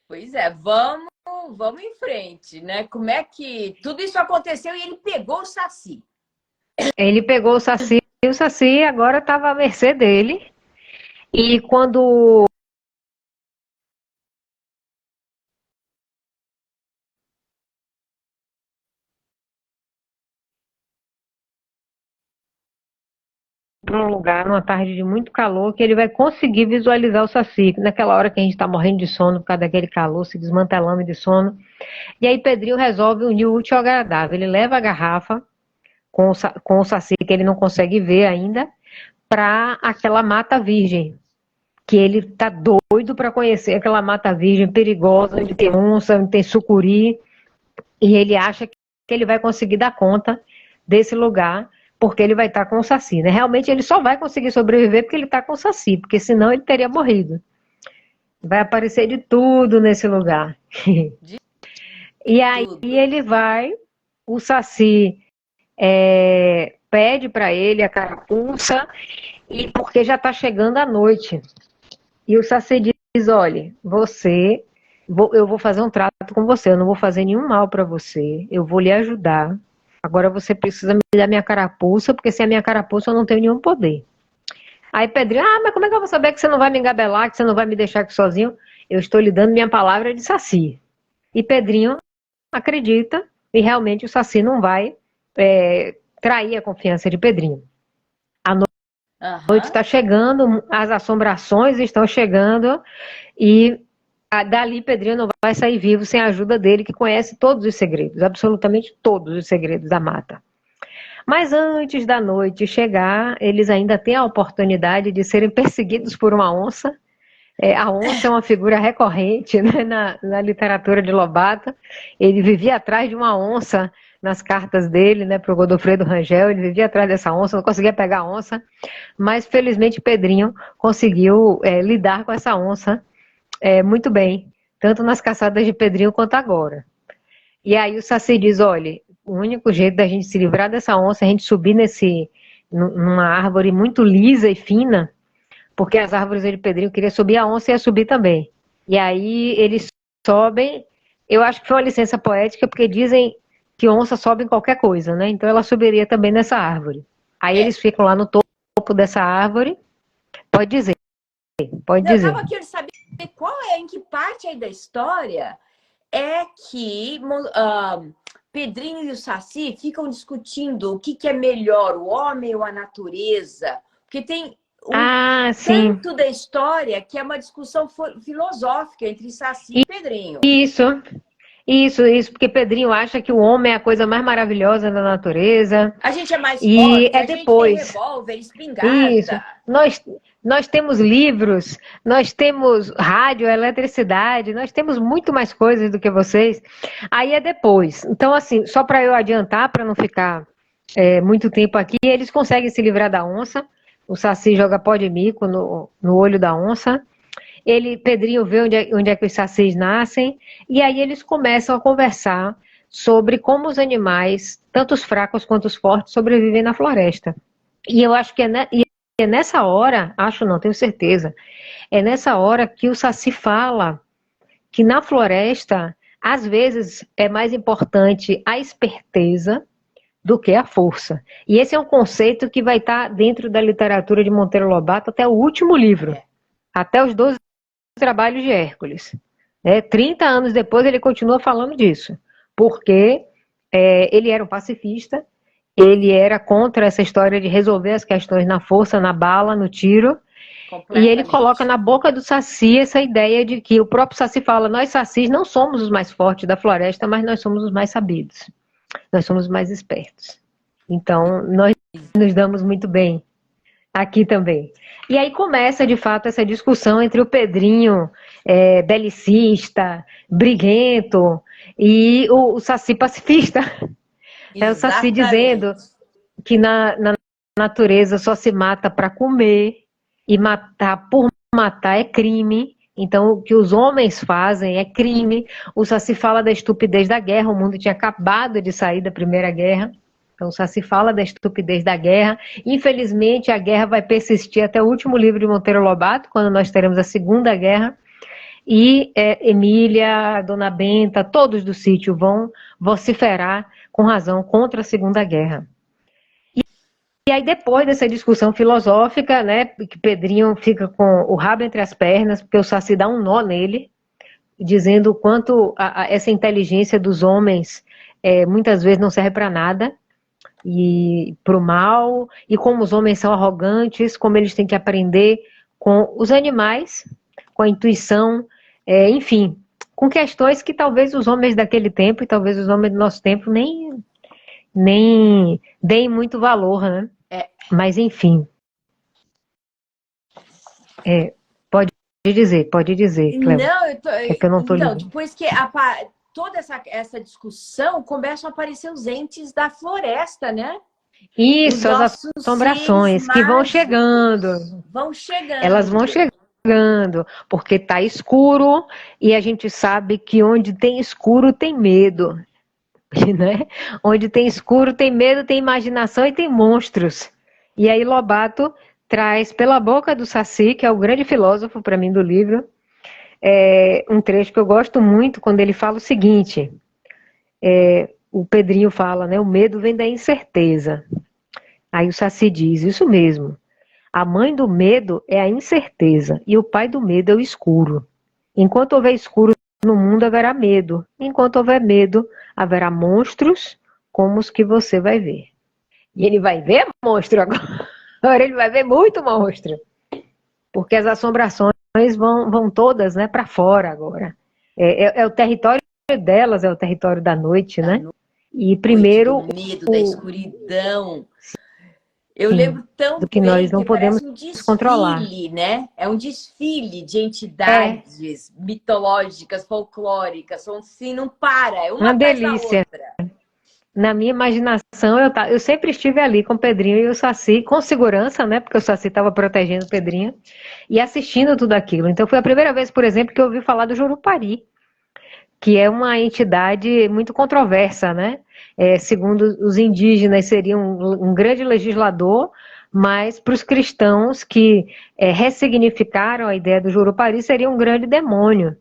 Pois é, vamos em frente, né? Como é que tudo isso aconteceu e ele pegou o Saci? Ele pegou e o Saci agora estava à mercê dele. E quando para um lugar, numa tarde de muito calor, que ele vai conseguir visualizar o Saci, naquela hora que a gente está morrendo de sono por causa daquele calor, se desmantelando de sono. E aí Pedrinho resolve unir o útil ao agradável. Ele leva a garrafa com o Saci, que ele não consegue ver ainda, para aquela mata virgem, que ele tá doido para conhecer aquela mata virgem perigosa, onde tem onça, onde tem sucuri, e ele acha que ele vai conseguir dar conta desse lugar, porque ele vai estar com o Saci, né? Realmente ele só vai conseguir sobreviver porque ele está com o Saci, porque senão ele teria morrido. Vai aparecer de tudo nesse lugar. De E aí tudo. ele vai, o Saci pede para ele a carapuça, e porque já está chegando a noite. E o Saci diz: olha, eu vou fazer um trato com você, eu não vou fazer nenhum mal para você, eu vou lhe ajudar. Agora você precisa me dar minha carapuça, porque sem a minha carapuça eu não tenho nenhum poder. Aí Pedrinho: mas como é que eu vou saber que você não vai me engabelar, que você não vai me deixar aqui sozinho? Eu estou lhe dando minha palavra de Saci. E Pedrinho acredita, e realmente o Saci não vai trair a confiança de Pedrinho. A noite Aham. está chegando, as assombrações estão chegando, e dali Pedrinho não vai sair vivo sem a ajuda dele, que conhece todos os segredos, absolutamente todos os segredos da mata. Mas antes da noite chegar, eles ainda têm a oportunidade de serem perseguidos por uma onça. A onça é uma figura recorrente, né, na literatura de Lobato. Ele vivia atrás de uma onça nas cartas dele, né, para o Godofredo Rangel. Ele vivia atrás dessa onça, não conseguia pegar a onça, mas felizmente Pedrinho conseguiu lidar com essa onça muito bem, tanto nas caçadas de Pedrinho quanto agora. E aí o Saci diz: olha, o único jeito da gente se livrar dessa onça é a gente subir numa árvore muito lisa e fina, porque as árvores de Pedrinho queria subir, a onça ia subir também. E aí eles sobem, eu acho que foi uma licença poética, porque dizem que onça sobe em qualquer coisa, né? Então ela subiria também nessa árvore. Aí É. eles ficam lá no topo dessa árvore. Pode dizer, pode Não, eu dizer. tava querendo saber em que parte aí da história é que Pedrinho e o Saci ficam discutindo o que é melhor, o homem ou a natureza. Porque tem um Ah, sim. canto da história que é uma discussão filosófica entre Saci e Pedrinho. Isso, isso, porque Pedrinho acha que o homem é a coisa mais maravilhosa da natureza. A gente é mais E forte, é a gente tem depois. revólver, Isso. espingarda. Nós temos livros, nós temos rádio, eletricidade, nós temos muito mais coisas do que vocês. Aí é depois. Então, assim, só para eu adiantar, para não ficar muito tempo aqui, eles conseguem se livrar da onça. O Saci joga pó de mico no olho da onça. Pedrinho vê onde é que os sacis nascem, e aí eles começam a conversar sobre como os animais, tanto os fracos quanto os fortes, sobrevivem na floresta. E eu acho que é nessa hora, acho não, tenho certeza, é nessa hora que o Saci fala que na floresta, às vezes, é mais importante a esperteza do que a força. E esse é um conceito que vai estar dentro da literatura de Monteiro Lobato até o último livro, até os 12 trabalhos de Hércules. 30 anos depois ele continua falando disso, porque ele era um pacifista, ele era contra essa história de resolver as questões na força, na bala, no tiro, e ele coloca na boca do Saci essa ideia de que o próprio Saci fala, nós Sacis não somos os mais fortes da floresta, mas nós somos os mais sabidos, nós somos os mais espertos. Então, nós nos damos muito bem aqui também. E aí começa, de fato, essa discussão entre o Pedrinho, belicista, briguento, e o Saci pacifista. O Saci dizendo que na natureza só se mata para comer, e matar por matar é crime. Então, o que os homens fazem é crime. O Saci fala da estupidez da guerra, o mundo tinha acabado de sair da Primeira Guerra. Então, o Saci fala da estupidez da guerra. Infelizmente, a guerra vai persistir até o último livro de Monteiro Lobato, quando nós teremos a Segunda Guerra. E Emília, Dona Benta, todos do sítio vão vociferar com razão contra a Segunda Guerra. E aí, depois dessa discussão filosófica, né, que Pedrinho fica com o rabo entre as pernas, porque o Saci dá um nó nele, dizendo o quanto essa inteligência dos homens muitas vezes não serve para nada, e para o mal, e como os homens são arrogantes, como eles têm que aprender com os animais, com a intuição, enfim, com questões que talvez os homens daquele tempo e talvez os homens do nosso tempo nem deem muito valor, né? Mas enfim. Pode dizer, Cleo. Não, que eu não tô ligando. Depois que toda essa discussão, começam a aparecer os entes da floresta, né? Isso, as assombrações que vão chegando. Elas vão chegando, porque tá escuro e a gente sabe que onde tem escuro tem medo, né? Onde tem escuro tem medo, tem imaginação e tem monstros. E aí Lobato traz pela boca do Saci, que é o grande filósofo para mim do livro, um trecho que eu gosto muito quando ele fala o seguinte, o Pedrinho fala, né? O medo vem da incerteza. Aí o Saci diz, isso mesmo, a mãe do medo é a incerteza e o pai do medo é o escuro. Enquanto houver escuro no mundo, haverá medo. Enquanto houver medo, haverá monstros como os que você vai ver. E ele vai ver monstro agora. Agora ele vai ver muito monstro. Porque as assombrações vão todas, né, para fora agora. É o território delas, é o território da noite, né? E primeiro... Do medo, da escuridão. Eu lembro tão do que nós não podemos controlar, né? É um desfile de entidades mitológicas, folclóricas, assim, não para, é uma delícia. Outra. Na minha imaginação, eu sempre estive ali com o Pedrinho e o Saci, com segurança, né? Porque o Saci estava protegendo o Pedrinho, e assistindo tudo aquilo. Então foi a primeira vez, por exemplo, que eu ouvi falar do Jurupari, que é uma entidade muito controversa, né? Segundo os indígenas, seria um grande legislador, mas para os cristãos que ressignificaram a ideia do Jurupari, seria um grande demônio.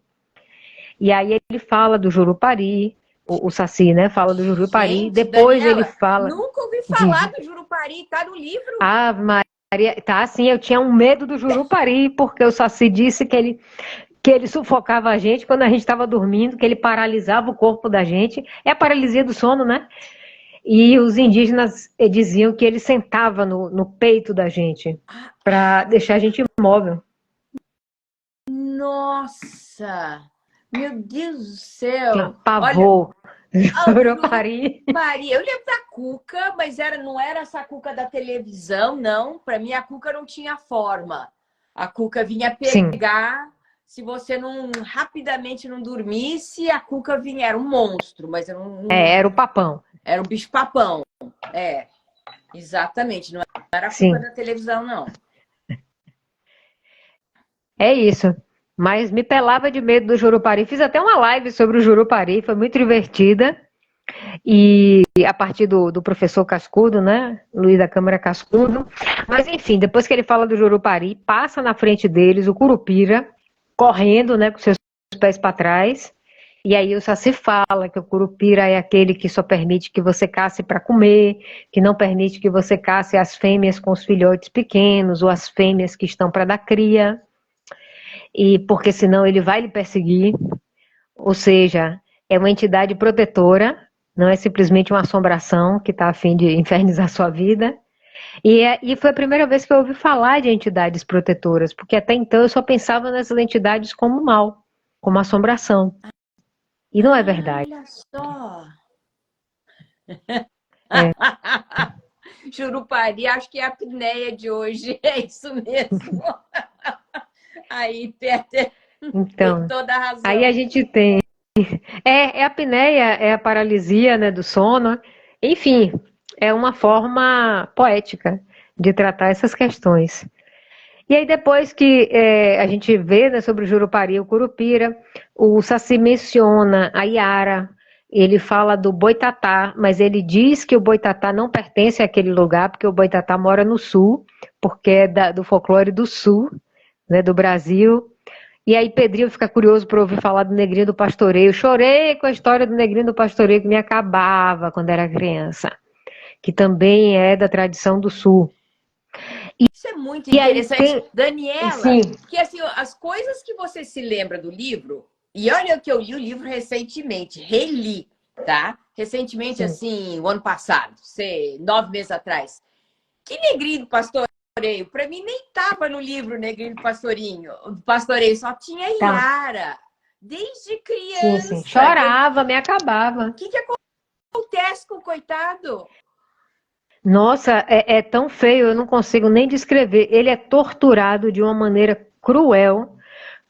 E aí ele fala do Jurupari, o Saci, né? Fala do Jurupari, gente, depois Daniela, ele fala... Nunca ouvi falar do Jurupari, tá no livro? Ah, Maria, tá assim, eu tinha um medo do Jurupari, porque o Saci disse que ele sufocava a gente quando a gente estava dormindo, que ele paralisava o corpo da gente. É a paralisia do sono, né? E os indígenas diziam que ele sentava no peito da gente para deixar a gente imóvel. Nossa! Meu Deus do céu! Pavor! Jurupari. Maria, eu lembro da Cuca, mas não era essa Cuca da televisão, não. Para mim, a Cuca não tinha forma. A Cuca vinha pegar... Sim. Se você rapidamente não dormisse, a Cuca vinha, era um monstro, mas era o papão. Era um bicho-papão. Exatamente, não era a Cuca da televisão, não. É isso. Mas me pelava de medo do Jurupari. Fiz até uma live sobre o Jurupari, foi muito divertida. E a partir do professor Cascudo, né? Luiz da Câmara Cascudo. Mas enfim, depois que ele fala do Jurupari, passa na frente deles o Curupira, correndo, né, com seus pés para trás, e aí o Saci fala que o Curupira é aquele que só permite que você casse para comer, que não permite que você casse as fêmeas com os filhotes pequenos, ou as fêmeas que estão para dar cria. e porque senão ele vai lhe perseguir. Ou seja, é uma entidade protetora, não é simplesmente uma assombração que está a fim de infernizar sua vida. E foi a primeira vez que eu ouvi falar de entidades protetoras, porque até então eu só pensava nessas entidades como mal, como assombração. E não é verdade. Olha só. É. Jurupari, acho que é a apneia de hoje, é isso mesmo. Aí, Peter, tem Então, toda a aí a razão. gente tem. É a apneia, é a paralisia, né, do sono. Enfim, é uma forma poética de tratar essas questões. E aí depois que a gente vê, né, sobre o Jurupari e o Curupira, o Saci menciona a Yara, ele fala do Boitatá, mas ele diz que o Boitatá não pertence àquele lugar, porque o Boitatá mora no sul, porque é do folclore do sul, né, do Brasil. E aí Pedrinho fica curioso por ouvir falar do Negrinho do Pastoreio. Chorei com a história do Negrinho do Pastoreio que me acabava quando era criança, que também é da tradição do sul. Isso é muito E aí interessante. tem, sim, Daniela, porque assim, as coisas que você se lembra do livro, e olha que eu li o livro recentemente, reli, tá? Recentemente, sim. assim, o ano passado, sei, 9 meses atrás. Que Negrinho do Pastoreio? Para mim nem estava no livro Negrinho do Pastoreio, só tinha Tá. Yara. Desde Sim, sim. criança. Chorava, me acabava. O que acontece com o coitado? Nossa, é tão feio, eu não consigo nem descrever. Ele é torturado de uma maneira cruel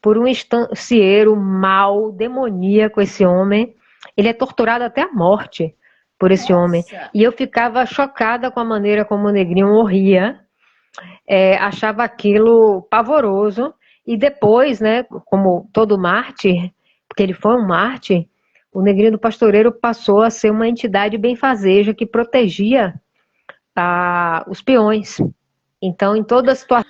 por um estancieiro mau, demoníaco, esse homem. Ele é torturado até a morte por esse homem. Nossa! E eu ficava chocada com a maneira como o Negrinho morria. Achava aquilo pavoroso. E depois, né, como todo mártir, porque ele foi um mártir, o Negrinho do Pastoreiro passou a ser uma entidade benfazeja que protegia os peões. Então, em toda situação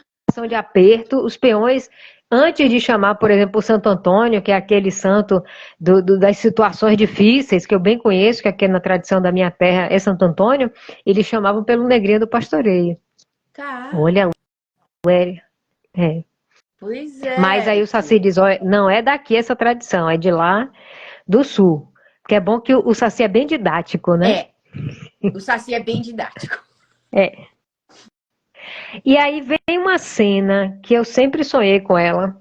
de aperto, os peões, antes de chamar, por exemplo, o Santo Antônio, que é aquele santo das situações difíceis, que eu bem conheço, que aqui na tradição da minha terra é Santo Antônio, eles chamavam pelo Negrinho do Pastoreio. Tá. Olha, é. Pois Mas aí é. o Saci diz, olha, não é daqui essa tradição, é de lá do sul. Porque é bom que o Saci é bem didático, né? É, o Saci é bem didático. É. E aí vem uma cena que eu sempre sonhei com ela,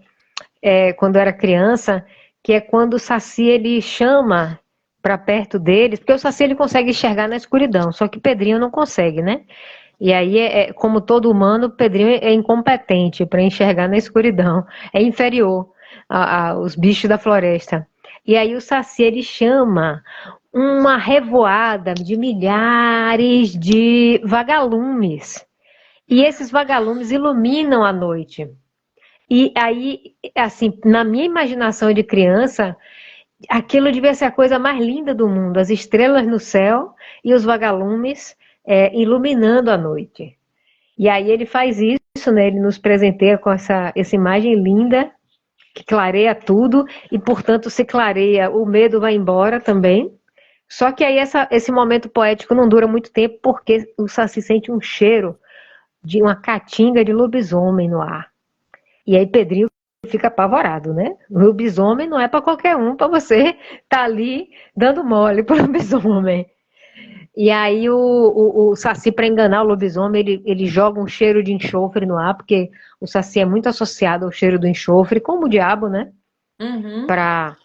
quando eu era criança, que é quando o Saci ele chama para perto deles, porque o Saci ele consegue enxergar na escuridão, só que Pedrinho não consegue, né? E aí, como todo humano, Pedrinho é incompetente para enxergar na escuridão, é inferior aos bichos da floresta. E aí o Saci ele chama uma revoada de milhares de vagalumes. E esses vagalumes iluminam a noite. E aí, assim, na minha imaginação de criança, aquilo devia ser a coisa mais linda do mundo, as estrelas no céu e os vagalumes iluminando a noite. E aí ele faz isso, né? Ele nos presenteia com essa imagem linda, que clareia tudo, e portanto se clareia, o medo vai embora também. Só que aí esse momento poético não dura muito tempo, porque o Saci sente um cheiro de uma caatinga de lobisomem no ar. E aí Pedrinho fica apavorado, né? Lobisomem não é para qualquer um, para você tá ali dando mole pro lobisomem. E aí o Saci, para enganar o lobisomem, ele joga um cheiro de enxofre no ar, porque o Saci é muito associado ao cheiro do enxofre, como o diabo, né? Uhum. Para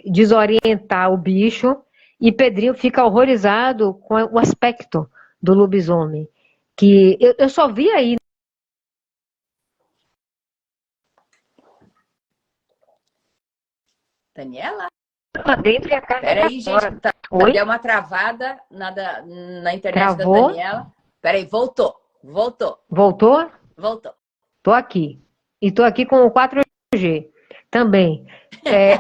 desorientar o bicho. E Pedrinho fica horrorizado com o aspecto do lobisomem. Que eu só vi aí. Daniela? Lá dentro e a carne pra Peraí, gente, fora. Oi? deu uma travada na internet da Travou? Daniela. Peraí, voltou. Voltou. Voltou? Voltou. Tô aqui. E tô aqui com o 4G também.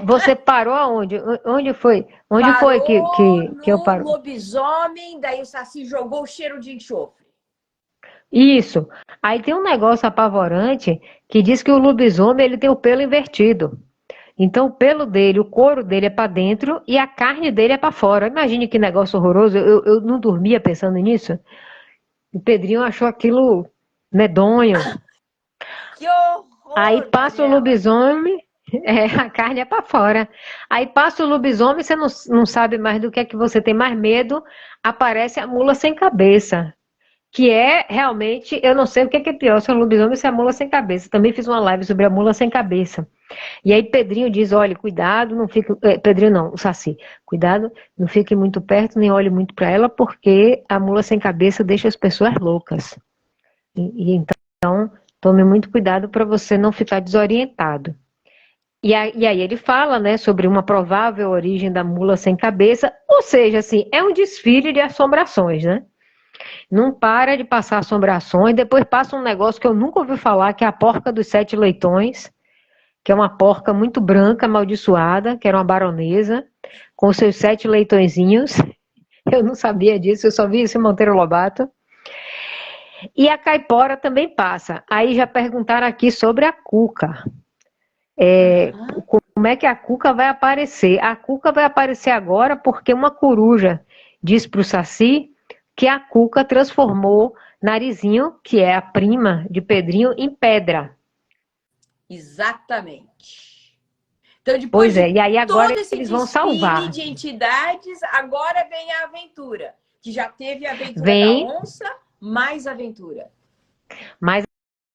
Você parou aonde? Onde foi? Onde foi Parou que eu no paro? lobisomem, daí o Saci jogou o cheiro de enxofre. Isso. Aí tem um negócio apavorante que diz que o lobisomem ele tem o pelo invertido. Então o pelo dele, o couro dele é para dentro e a carne dele é para fora. Imagine que negócio horroroso. Eu não dormia pensando nisso. O Pedrinho achou aquilo medonho. Que horror! Aí horror, passa o Daniela. lobisomem, a carne é para fora. Aí passa o lobisomem, você não sabe mais do que você tem mais medo, aparece a mula sem cabeça. Que é realmente, eu não sei o que é pior, se é o lobisomem ou se é a mula sem cabeça. Também fiz uma live sobre a mula sem cabeça. E aí Pedrinho diz, olha, cuidado, não fique... Pedrinho não, o Saci. Cuidado, não fique muito perto, nem olhe muito para ela, porque a mula sem cabeça deixa as pessoas loucas. E então, tome muito cuidado para você não ficar desorientado. E aí ele fala, né, sobre uma provável origem da mula sem cabeça, ou seja, assim, é um desfile de assombrações, né? Não para de passar assombrações, depois passa um negócio que eu nunca ouvi falar, que é a porca dos 7 leitões, que é uma porca muito branca, amaldiçoada, que era uma baronesa, com seus 7 leitõezinhos. Eu não sabia disso, eu só vi isso em Monteiro Lobato. E a caipora também passa. Aí já perguntaram aqui sobre a cuca. Aham. Como é que a cuca vai aparecer? A cuca vai aparecer agora porque uma coruja diz para o Saci que a cuca transformou Narizinho, que é a prima de Pedrinho, em pedra. Exatamente. Então, depois Pois é, de e aí agora todo esse eles vão desfile salvar. de entidades, agora vem a aventura. Que já teve a aventura da Vem onça, mais aventura. mais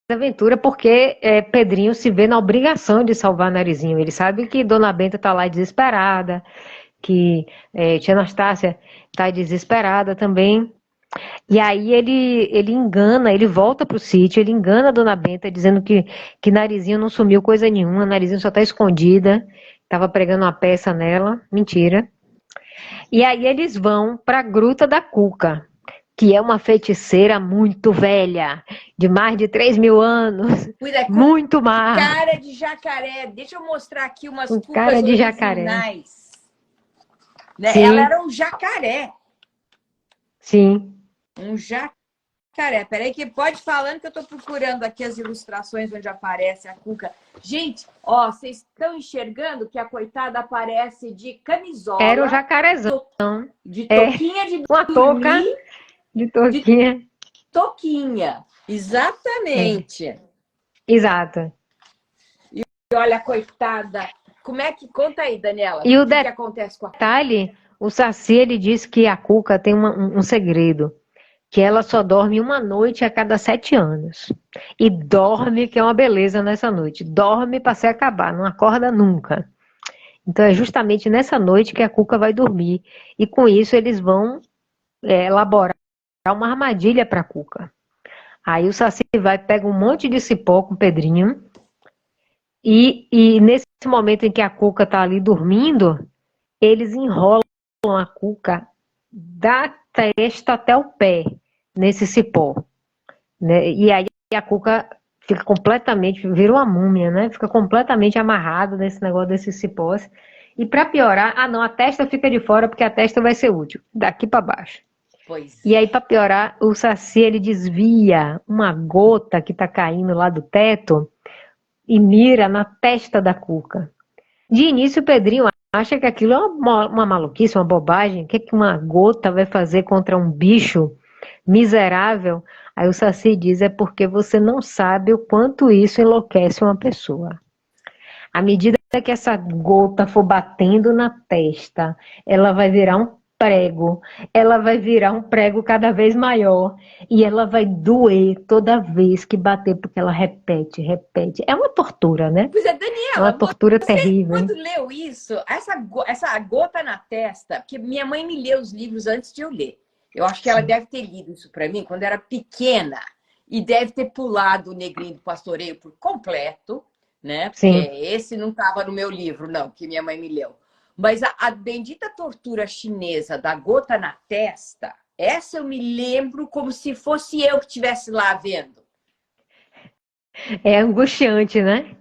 aventura porque Pedrinho se vê na obrigação de salvar Narizinho. Ele sabe que Dona Benta está lá desesperada, que tia Anastácia está desesperada também. E aí ele engana, ele volta pro sítio, ele engana a Dona Benta, dizendo que Narizinho não sumiu coisa nenhuma, Narizinho só tá escondida, tava pregando uma peça nela, mentira. E aí eles vão pra Gruta da Cuca, que é uma feiticeira muito velha, de mais de 3.000 anos, Cuida com muito má, cara de jacaré. Deixa eu mostrar aqui umas com cucas cara de jacaré. originais. Né? Ela Sim, era um jacaré. sim. Um jacaré. Peraí que pode falando que eu estou procurando aqui as ilustrações onde aparece a cuca. Gente, ó, vocês estão enxergando que a coitada aparece de Era o camisola, jacarezão. de É, toquinha de uma touca dormir, de de touquinha. toquinha. É, Exatamente. exato. E olha, coitada. Como é que... Conta aí, Daniela. E O o que acontece com a... detalhe, o Saci ele diz que a Cuca tem um segredo, que ela só dorme uma noite a cada 7 anos. E dorme, que é uma beleza nessa noite. Dorme para se acabar, não acorda nunca. Então é justamente nessa noite que a Cuca vai dormir. E com isso eles vão elaborar uma armadilha para a Cuca. Aí o Saci vai, pega um monte de cipó com o Pedrinho, e nesse momento em que a Cuca está ali dormindo, eles enrolam a cuca da testa até o pé nesse cipó, né? E aí a cuca fica completamente, vira uma múmia, né? Fica completamente amarrada nesse negócio desses cipós. E para piorar, não, a testa fica de fora porque a testa vai ser útil, daqui para baixo. Pois E é. aí para piorar, o Saci ele desvia uma gota que está caindo lá do teto e mira na testa da cuca. De início, o Pedrinho acha que aquilo é uma maluquice, uma bobagem. O que que uma gota vai fazer contra um bicho miserável? Aí o Saci diz, é porque você não sabe o quanto isso enlouquece uma pessoa. À medida que essa gota for batendo na testa, ela vai virar um prego, ela vai virar um prego cada vez maior e ela vai doer toda vez que bater, porque ela repete, repete. É uma tortura, né? Pois é, É uma Daniela, tortura você terrível. quando leu isso, essa gota na testa, porque minha mãe me leu os livros antes de eu ler. Eu acho que ela Sim. deve ter lido isso para mim quando era pequena e deve ter pulado o Negrinho do Pastoreio por completo, né? Porque Sim. esse não estava no meu livro, não, que minha mãe me leu. Mas a bendita tortura chinesa da gota na testa, essa eu me lembro como se fosse eu que estivesse lá vendo. É angustiante, né?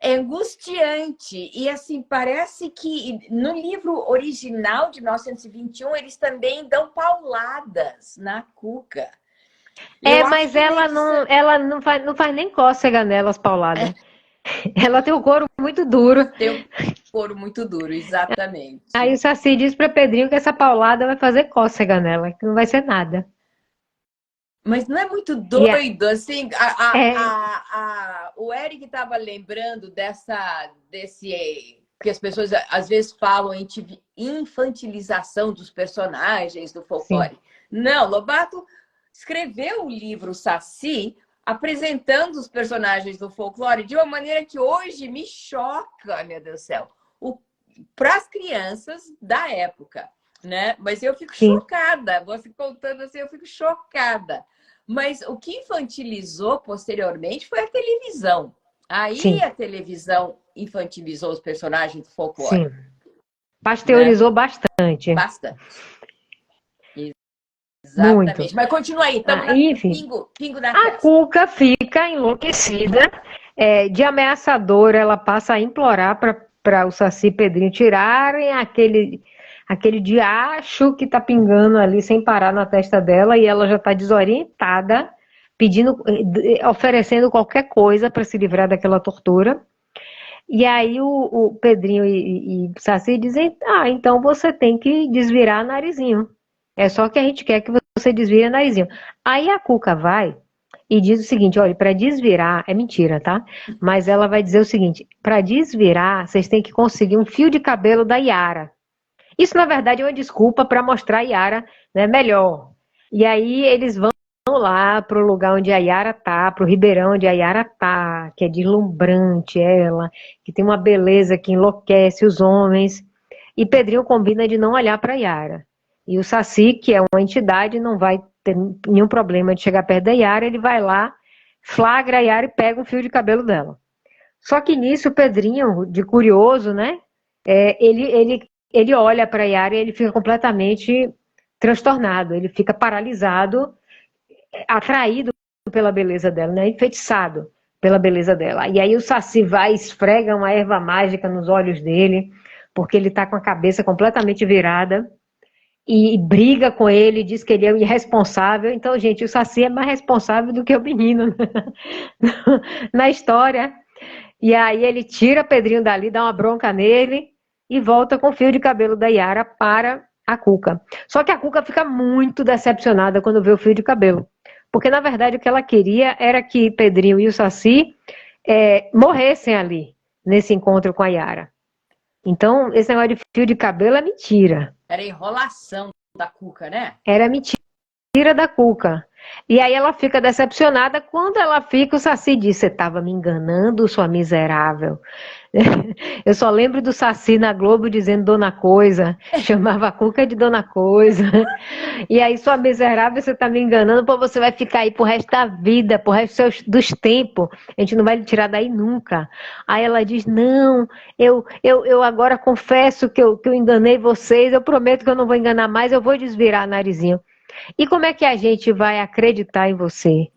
É angustiante. E assim, parece que no livro original de 1921, eles também dão pauladas na Cuca. Eu acho Mas que deve ser. ela não faz nem cócega nelas, paulada. Ela tem o couro muito duro. Tem um couro muito duro, Aí exatamente. o Saci diz para Pedrinho que essa paulada vai fazer cócega nela, que não vai ser nada. Mas não é muito E a- doido, assim, é, o Eric estava lembrando desse, que as pessoas às vezes falam em infantilização dos personagens do sim, folclore. Não, Lobato escreveu o livro Saci apresentando os personagens do folclore de uma maneira que hoje me choca, meu Deus do céu, para as crianças da época, né? Mas eu fico sim, chocada, você contando assim, eu fico chocada. Mas o que infantilizou posteriormente foi a televisão. Aí sim, a televisão infantilizou os personagens do folclore, sim. né? Pasteurizou bastante, Bastante. muito. Exatamente. Mas continua aí, estamos Ah, no enfim, pingo na a festa. Cuca fica enlouquecida, de ameaçadora, ela passa a implorar para o Saci e Pedrinho tirarem aquele diacho que está pingando ali sem parar na testa dela e ela já está desorientada, pedindo, oferecendo qualquer coisa para se livrar daquela tortura. E aí o Pedrinho e Saci dizem, então você tem que desvirar narizinho. É só que a gente quer que você desvire narizinho. Aí a Cuca vai e diz o seguinte, olha, para desvirar, é mentira, tá? Mas ela vai dizer o seguinte, para desvirar, vocês têm que conseguir um fio de cabelo da Yara. Isso, na verdade, é uma desculpa para mostrar a Yara, né, melhor. E aí eles vão lá para o lugar onde a Yara tá, para o ribeirão onde a Yara tá, que é deslumbrante ela, que tem uma beleza que enlouquece os homens. E Pedrinho combina de não olhar para a Yara. E o Saci, que é uma entidade, não vai ter nenhum problema de chegar perto da Yara, ele vai lá, flagra a Yara e pega um fio de cabelo dela. Só que nisso o Pedrinho, de curioso, né? Ele olha para a Yara e ele fica completamente transtornado, ele fica paralisado, atraído pela beleza dela, né? Enfeitiçado pela beleza dela. E aí o Saci vai e esfrega uma erva mágica nos olhos dele, porque ele está com a cabeça completamente virada e briga com ele, diz que ele é o irresponsável. Então, gente, o Saci é mais responsável do que o menino na história. E aí ele tira Pedrinho dali, dá uma bronca nele e volta com o fio de cabelo da Yara para a Cuca. Só que a Cuca fica muito decepcionada quando vê o fio de cabelo. Porque, na verdade, o que ela queria era que Pedrinho e o Saci morressem ali, nesse encontro com a Yara. Então, esse negócio de fio de cabelo é mentira. Era enrolação da Cuca, né? Era mentira da Cuca. E aí ela fica decepcionada. Quando ela fica, o Saci diz: Você estava me enganando, sua miserável. Eu só lembro do Saci na Globo dizendo Dona Coisa, chamava a Cuca de Dona Coisa. E aí, sua miserável, você tá me enganando, pô, você vai ficar aí pro resto da vida, pro resto dos tempos. A gente não vai lhe tirar daí nunca. Aí ela diz: Não, eu agora confesso que eu enganei vocês, eu prometo que eu não vou enganar mais, eu vou desvirar narizinho. E como é que a gente vai acreditar em você?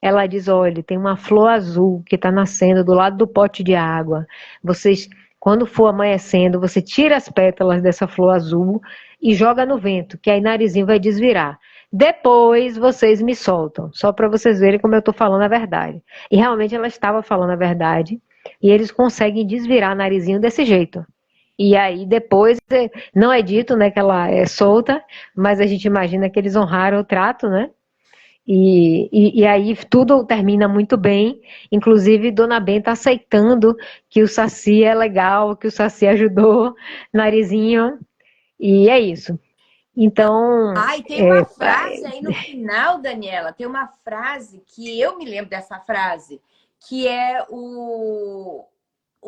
Ela diz: olha, tem uma flor azul que está nascendo do lado do pote de água. Vocês, quando for amanhecendo, você tira as pétalas dessa flor azul e joga no vento, que aí narizinho vai desvirar. Depois vocês me soltam, só para vocês verem como eu estou falando a verdade. E realmente ela estava falando a verdade, e eles conseguem desvirar narizinho desse jeito. E aí depois, não é dito, né, que ela é solta, mas a gente imagina que eles honraram o trato, né? E aí tudo termina muito bem, inclusive Dona Benta aceitando que o Saci é legal, que o Saci ajudou, Narizinho, e é isso. Então, Ah, e tem uma frase aí no final, Daniela, tem uma frase que eu me lembro dessa frase, que é o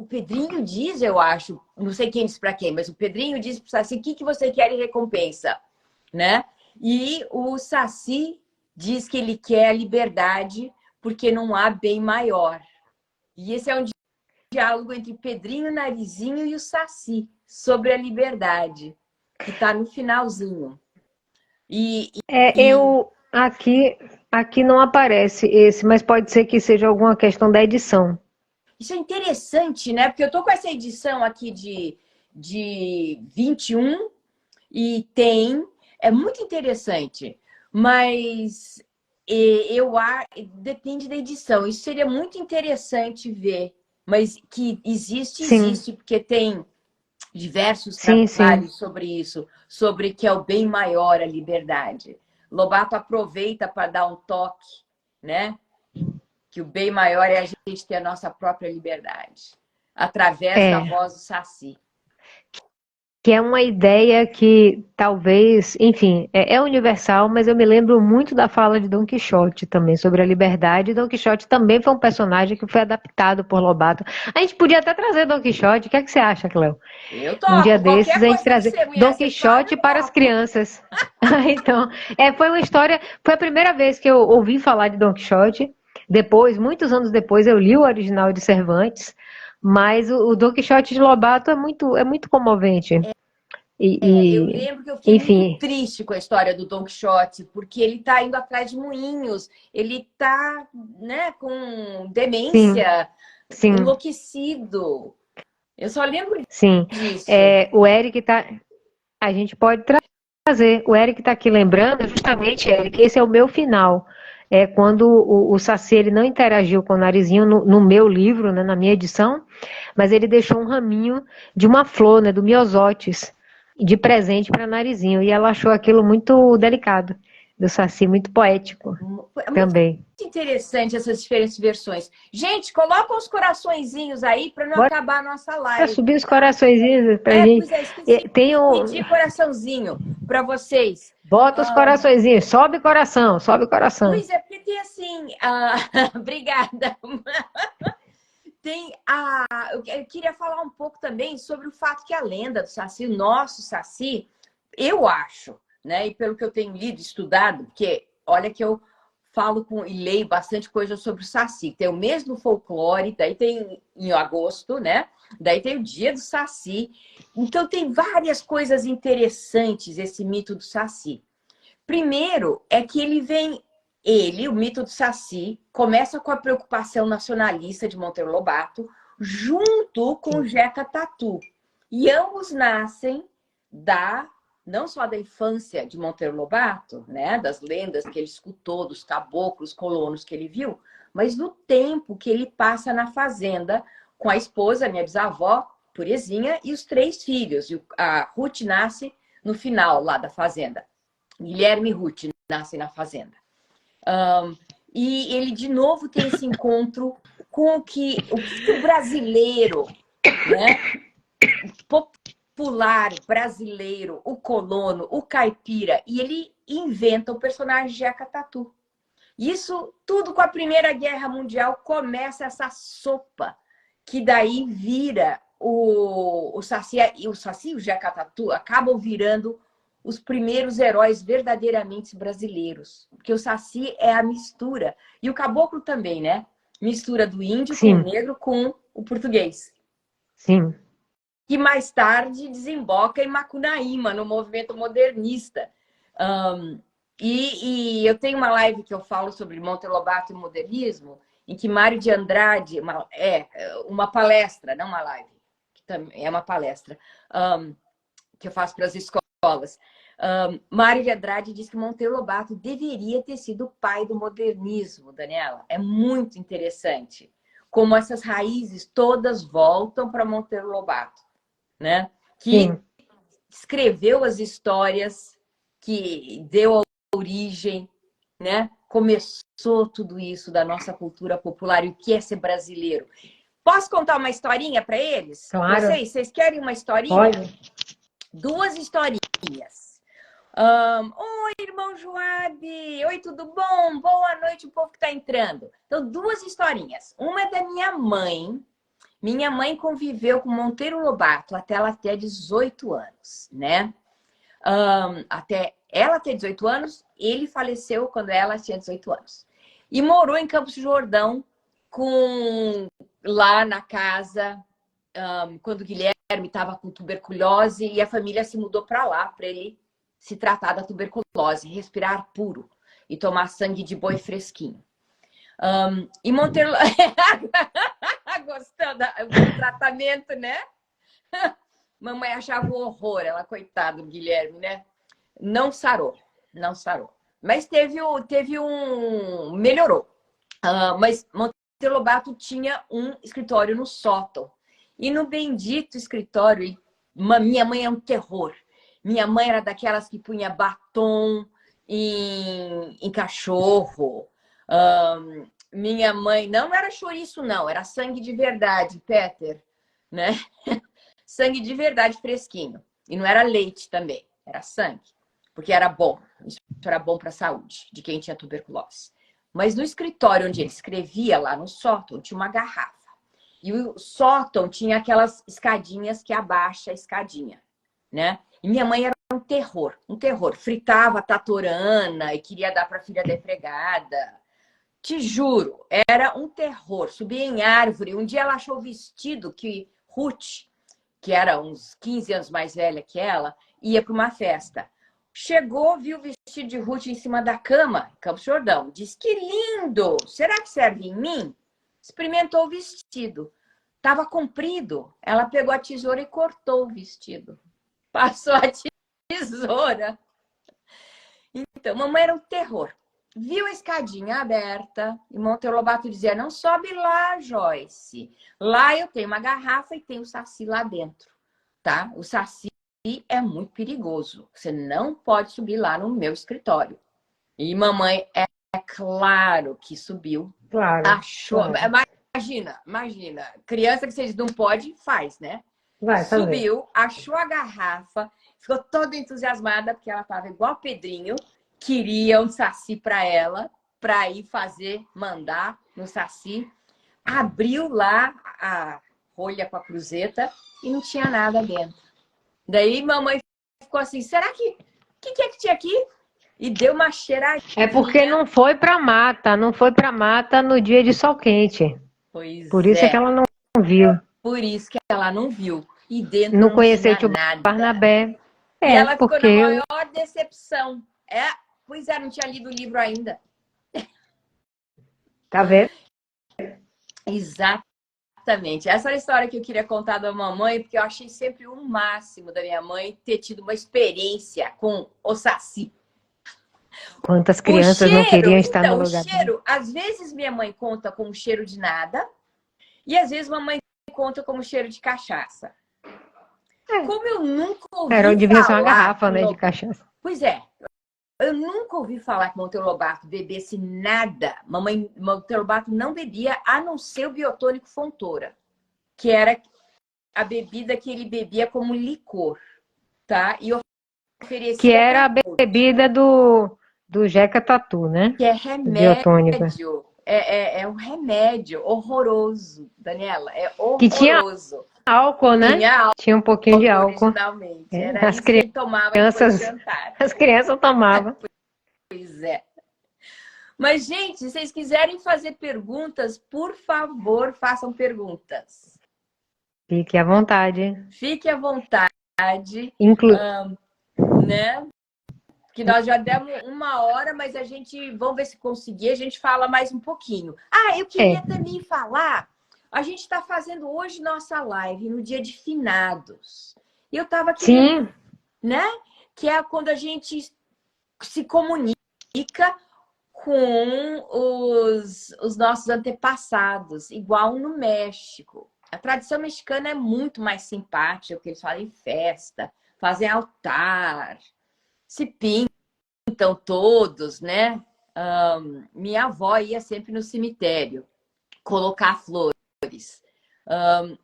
Pedrinho diz, eu acho, não sei quem disse para quem, mas o Pedrinho diz para o Saci, o que você quer em recompensa, né? E o Saci diz que ele quer a liberdade porque não há bem maior. E esse é um diálogo entre Pedrinho, Narizinho e o Saci sobre a liberdade, que está no finalzinho. E, e eu aqui não aparece esse, mas pode ser que seja alguma questão da edição. isso é interessante, né? Porque eu tô com essa edição aqui de 21 e tem. É muito interessante, mas depende da edição. Isso seria muito interessante ver, mas que existe, Sim, existe, porque tem diversos sim, sim. trabalhos sobre isso, sobre que é o bem maior a liberdade. Lobato aproveita para dar um toque, né? Que o bem maior é a gente ter a nossa própria liberdade, através da É, voz do Saci. que é uma ideia que talvez, enfim, é universal, mas eu me lembro muito da fala de Dom Quixote também sobre a liberdade. Dom Quixote também foi um personagem que foi adaptado por Lobato. A gente podia até trazer Dom Quixote. O que é que você acha, Cleo? Eu Um dia topo, desses qualquer a gente coisa que trazer você, mulher, Dom você fala, Quixote eu para as topo. crianças. Então, foi uma história, foi a primeira vez que eu ouvi falar de Dom Quixote. Depois, muitos anos depois, eu li o original de Cervantes, mas o Dom Quixote de Lobato é muito comovente. Eu E, lembro que eu fiquei muito enfim, triste com a história do Don Quixote, porque ele tá indo atrás de moinhos, ele tá, né, com sim, demência, sim, enlouquecido. Eu só lembro sim. disso. O Eric tá. A gente pode trazer. O Eric tá aqui lembrando, justamente, Eric, esse é o meu final. É quando o Saci ele não interagiu com o Narizinho no meu livro, né, na minha edição, mas ele deixou um raminho de uma flor, né, do Miosotis, de presente para Narizinho. E ela achou aquilo muito delicado, do Saci, muito poético É muito também. interessante essas diferentes versões. Gente, coloca os coraçõezinhos aí para não Bora acabar a nossa subir live, os tá? coraçõezinhos pra gente. Pois é, esqueci Tem de um. pedir coraçãozinho para vocês. Bota os Ah, coraçõezinhos, sobe coração, sobe coração. pois é, porque tem assim. Obrigada. Tem a. Eu queria falar um pouco também sobre o fato que a lenda do Saci, o nosso Saci, eu acho, né? E pelo que eu tenho lido, estudado, porque olha que eu falo e leio bastante coisa sobre o Saci. Tem o mês do folclore, daí tem em agosto, né? Daí tem o dia do Saci. Então tem várias coisas interessantes esse mito do Saci. Primeiro é que o mito do Saci, começa com a preocupação nacionalista de Monteiro Lobato, junto com o Sim, Jeca Tatu. E ambos nascem não só da infância de Monteiro Lobato, né, das lendas que ele escutou, dos caboclos, colonos que ele viu, mas do tempo que ele passa na fazenda com a esposa, minha bisavó, Purezinha, e os 3 filhos. E a Ruth nasce no final lá da fazenda. Guilherme e Ruth nascem na fazenda. E ele, de novo, tem esse encontro com o brasileiro, né? Popular brasileiro, o colono, o caipira, e ele inventa o personagem Jeca Tatu. Isso tudo com a Primeira Guerra Mundial começa essa sopa, que daí vira o Saci e o Jeca Tatu acabam virando os primeiros heróis verdadeiramente brasileiros. Porque o Saci é a mistura. E o caboclo também, né? Mistura do índio com o sim, negro com o português. sim. Que mais tarde desemboca em Macunaíma, no movimento modernista. Um, eu tenho uma live que eu falo sobre Monteiro Lobato e modernismo, em que Mário de Andrade, uma palestra, não uma live, que também é uma palestra, que eu faço para as escolas. Mário de Andrade diz que Monteiro Lobato deveria ter sido o pai do modernismo, Daniela. É muito interessante como essas raízes todas voltam para Monteiro Lobato, né? Que Sim, escreveu as histórias, que deu a origem, né? Começou tudo isso da nossa cultura popular e o que é ser brasileiro. Posso contar uma historinha para eles? claro, Vocês querem uma historinha? pode. 2 historinhas. Oi, irmão Joab! Oi, tudo bom? Boa noite, o povo que está entrando. Então, 2 historinhas. Uma é da minha mãe. Minha mãe conviveu com Monteiro Lobato até ela ter 18 anos, né? Até ela ter 18 anos, ele faleceu quando ela tinha 18 anos. E morou em Campos do Jordão, lá na casa, quando o Guilherme estava com tuberculose, e a família se mudou para lá, para ele se tratar da tuberculose, respirar puro e tomar sangue de boi fresquinho. E Monteiro... Gostando do tratamento, né? Mamãe achava um horror, ela, coitada do Guilherme, né? Não sarou, não sarou. Mas teve um... Melhorou. Mas Monteiro Lobato tinha um escritório no sótão. E no bendito escritório, minha mãe é um terror. Minha mãe era daquelas que punha batom em cachorro. Minha mãe, não era chouriço, não, era sangue de verdade, Peter, né? Sangue de verdade fresquinho. E não era leite também, era sangue, porque era bom. Isso era bom para a saúde de quem tinha tuberculose. Mas no escritório onde ele escrevia, lá no sótão, tinha uma garrafa. E o sótão tinha aquelas escadinhas que abaixa a escadinha, né? E minha mãe era um terror, um terror. Fritava taturana e queria dar para a filha da empregada. Te juro, era um terror. Subia em árvore. Um dia ela achou o vestido que Ruth, que era uns 15 anos mais velha que ela, ia para uma festa. Chegou, viu o vestido de Ruth em cima da cama, Campos do Jordão. Disse, que lindo! Será que serve em mim? Experimentou o vestido. Estava comprido. Ela pegou a tesoura e cortou o vestido. Passou a tesoura. Então, mamãe era um terror. Viu a escadinha aberta e Monteiro Lobato dizia, não sobe lá, Joyce. Lá eu tenho uma garrafa e tem o saci lá dentro, tá? O saci é muito perigoso. Você não pode subir lá no meu escritório. E mamãe, é claro que subiu. Claro, Achou. claro. Imagina. Criança que vocês não pode, faz, né? Vai fazer. Subiu, achou a garrafa, ficou toda entusiasmada, porque ela estava igual Pedrinho, queria um saci para ela, para ir fazer, mandar no saci. Abriu lá a rolha com a cruzeta e não tinha nada dentro. Daí mamãe ficou assim, será que é que tinha aqui? E deu uma cheiradinha. É porque não foi pra mata, não foi pra mata no dia de sol quente. Por Pois isso é que é, ela não viu. por isso que ela não viu. E dentro Não não conheceu o tinha tio nada. Barnabé. E É, ela ficou na porque. maior decepção. Pois é, não tinha lido o livro ainda. Tá vendo? Exatamente. Essa era a história que eu queria contar da mamãe, porque eu achei sempre o máximo da minha mãe ter tido uma experiência com o saci. Quantas O crianças não cheiro, queriam estar no então, o lugar dela? cheiro, às vezes minha mãe conta como cheiro de nada, e às vezes mamãe conta como cheiro de cachaça. Como eu nunca Era, ouvi devia ser uma falar garrafa, né, de cachaça. Pois é, eu nunca ouvi falar que Monteiro Lobato bebesse nada. Mamãe Monteiro Lobato não bebia, a não ser o biotônico Fontoura, que era a bebida que ele bebia como licor, tá? E Que oferecia era para a todos, bebida do Jeca Tatu, né? que é Do biotônico. remédio. É um remédio horroroso, Daniela. É Que tinha horroroso. álcool, né? Tinha Tinha um pouquinho de álcool álcool. originalmente. É, Era isso que ele tomava depois do jantar. as crianças tomavam. Pois é. Mas, gente, se vocês quiserem fazer perguntas, por favor, façam perguntas. Fique à vontade. Fique à vontade, Inclu né? Que nós já demos 1 hora, mas vamos ver se conseguir, a gente fala mais um pouquinho. Eu é, queria também falar, a gente está fazendo hoje nossa live no dia de finados. E eu estava aqui sim, lembrando, né? Que é quando a gente se comunica com os nossos antepassados, igual no México. A tradição mexicana é muito mais simpática, porque eles fazem festa, fazem altar, se pintam todos, né? Minha avó ia sempre no cemitério colocar flores.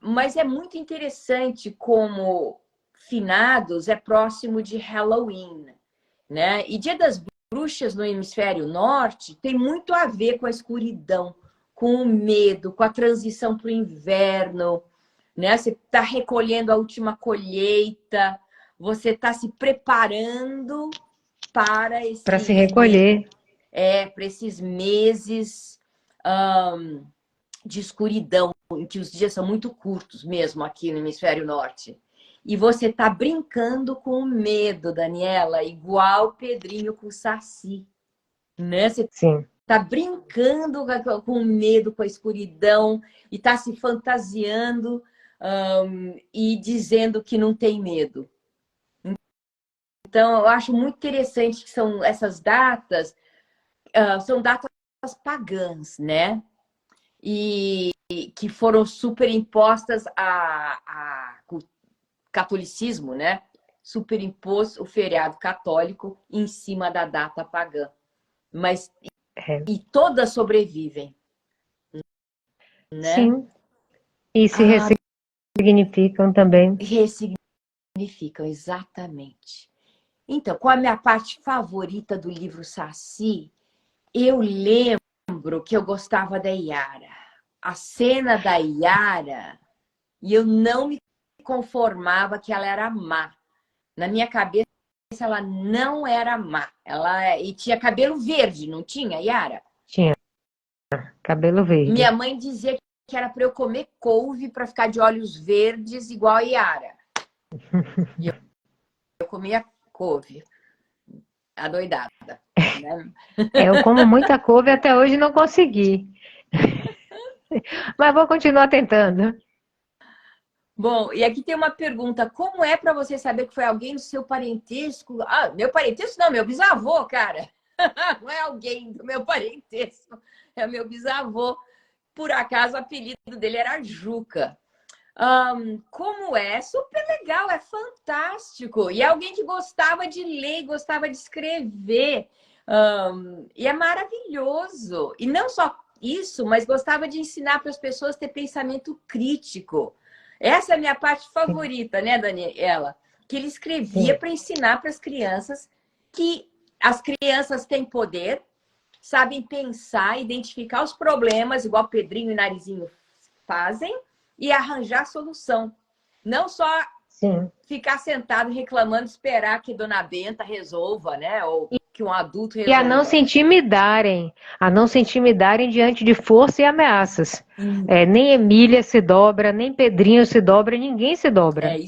Mas é muito interessante como finados é próximo de Halloween, né? E Dia das Bruxas no hemisfério norte tem muito a ver com a escuridão, com o medo, com a transição para o inverno, né? Você está recolhendo a última colheita, você está se preparando para para se esses recolher. para esses meses de escuridão, em que os dias são muito curtos mesmo aqui no hemisfério norte. E você tá brincando com o medo, Daniela, igual Pedrinho com o Saci, né? Você Sim. tá brincando com o medo, com a escuridão, e tá se fantasiando e dizendo que não tem medo. Então, eu acho muito interessante que são essas datas, são datas pagãs, né? E que foram superimpostas ao catolicismo, né? superimpôs o feriado católico em cima da data pagã. Mas e todas sobrevivem, né? Sim, e se ressignificam também. Ressignificam, exatamente. Então, qual a minha parte favorita do livro Saci? Eu lembro que eu gostava da Yara. A cena da Yara, e eu não me conformava que ela era má. Na minha cabeça, ela não era má. E tinha cabelo verde, não tinha, Yara? Tinha cabelo Minha verde. mãe dizia que era para eu comer couve para ficar de olhos verdes igual a Yara. E eu comia couve, adoidada, né? Eu como muita couve e até hoje não consegui. Mas vou continuar tentando. Bom, e aqui tem uma pergunta. Como é para você saber que foi alguém do seu parentesco? Ah, meu parentesco não, meu bisavô, cara. Não é alguém do meu parentesco, é meu bisavô. Por acaso, o apelido dele era Juca. Como é? Super legal, é fantástico. E é alguém que gostava de ler, gostava de escrever. E é maravilhoso. E não só isso, mas gostava de ensinar para as pessoas a ter pensamento crítico. Essa é a minha parte Sim, favorita, né, Daniela? Que ele escrevia sim. para ensinar para as crianças que as crianças têm poder, sabem pensar, identificar os problemas, igual Pedrinho e Narizinho fazem, e arranjar solução. Não só Sim. ficar sentado reclamando, esperar que Dona Benta resolva, né? Ou que um adulto E resolva. a não se intimidarem diante de força e ameaças. Nem Emília se dobra, nem Pedrinho se dobra, ninguém se dobra. É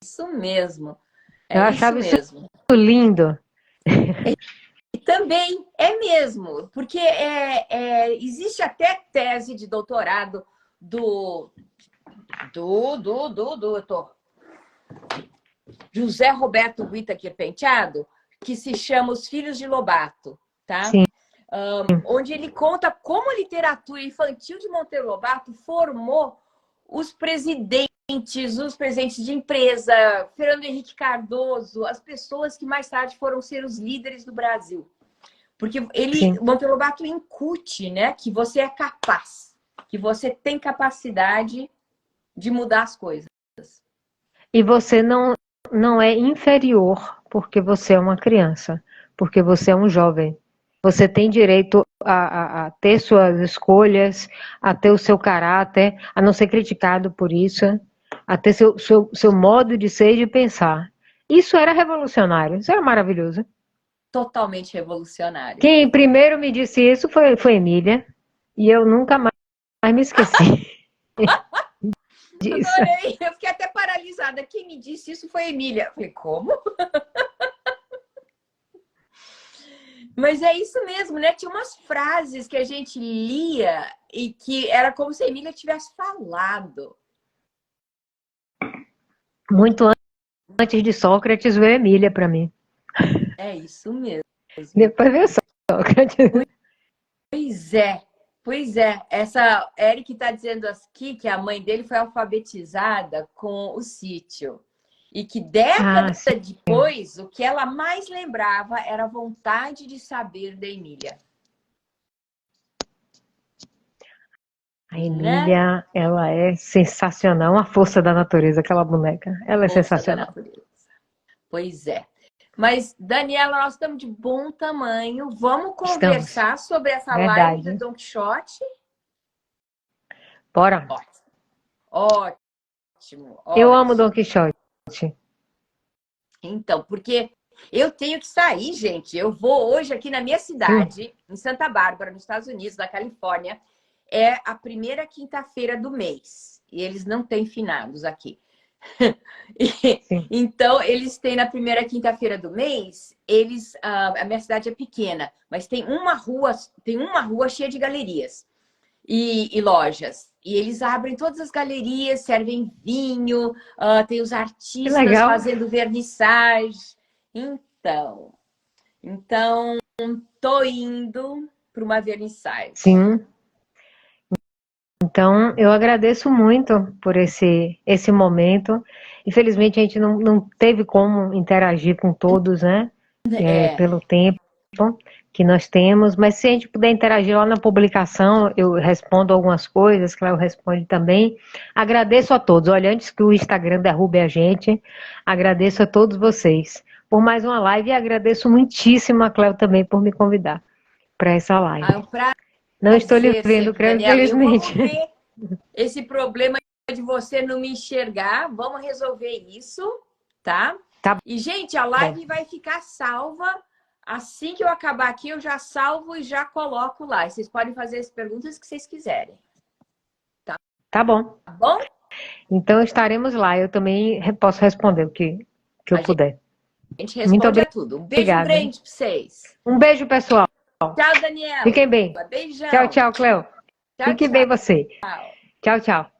isso mesmo. Eu É isso achava isso mesmo. lindo. E também é mesmo, porque existe até tese de doutorado do José Roberto Whittaker Penteado, que se chama Os Filhos de Lobato, tá? Sim, Onde ele conta como a literatura infantil de Monteiro Lobato formou os presidentes de empresa, Fernando Henrique Cardoso, as pessoas que mais tarde foram ser os líderes do Brasil. Porque sim. Monteiro Lobato incute, né, que você é capaz, que você tem capacidade de mudar as coisas. E você não é inferior porque você é uma criança, porque você é um jovem. Você tem direito a ter suas escolhas, a ter o seu caráter, a não ser criticado por isso, a ter seu modo de ser e de pensar. Isso era revolucionário, isso era maravilhoso. Totalmente revolucionário. Quem primeiro me disse isso foi Emília, e eu nunca mais me esqueci disso. Adorei. Eu fiquei até paralisada. Quem me disse isso foi a Emília. Eu falei, como? Mas é isso mesmo, né? Tinha umas frases que a gente lia e que era como se a Emília tivesse falado. Muito antes de Sócrates veio Emília para mim. É isso mesmo. Depois veio Sócrates. Pois é. Pois é. Essa Eric está dizendo aqui que a mãe dele foi alfabetizada com o sítio. E que Ah, décadas sim. depois, o que ela mais lembrava era a vontade de saber da Emília. A Né? Emília, ela é sensacional, a força da natureza, aquela boneca. Ela é Força da sensacional. natureza. Pois é. Mas, Daniela, nós estamos de bom tamanho. Vamos Estamos, conversar sobre essa live do verdade. Don Quixote? Bora. Ótimo, ótimo, Eu amo Dom ótimo. Quixote. Então, porque eu tenho que sair, gente. Eu vou hoje aqui na minha Hum, cidade, em Santa Bárbara, nos Estados Unidos, na Califórnia. É a primeira quinta-feira do mês. E eles não têm finados aqui. sim. Então, eles têm na primeira quinta-feira do mês, a minha cidade é pequena, mas tem uma rua cheia de galerias e lojas. E eles abrem todas as galerias, servem vinho, tem os Que artistas legal. fazendo vernissage. Então, tô indo para uma vernissage. Sim. Então, eu agradeço muito por esse momento. Infelizmente, a gente não teve como interagir com todos, né? É, Pelo tempo que nós temos, mas se a gente puder interagir lá na publicação, eu respondo algumas coisas, Cléo responde também. Agradeço a todos. Olha, antes que o Instagram derrube a gente, agradeço a todos vocês por mais uma live e agradeço muitíssimo a Cléo também por me convidar para essa é live. um Não estou lhe prazer vendo, sempre, Cléo, Daniela. Eu vamos infelizmente. ver esse problema de você não me enxergar. Vamos resolver isso, tá? Tá E, gente, a bom. live vai ficar salva. Assim que eu acabar aqui, eu já salvo e já coloco lá. E vocês podem fazer as perguntas que vocês quiserem. Tá bom. Tá bom? Então estaremos lá. Eu também posso responder o que eu A puder. gente Muito responde a tudo. Um beijo obrigada. grande pra vocês. Um beijo, pessoal. Tchau, Daniela. Fiquem bem. Beijão. Tchau, tchau, Cléo. Tchau, Fique tchau. bem você. Tchau, tchau.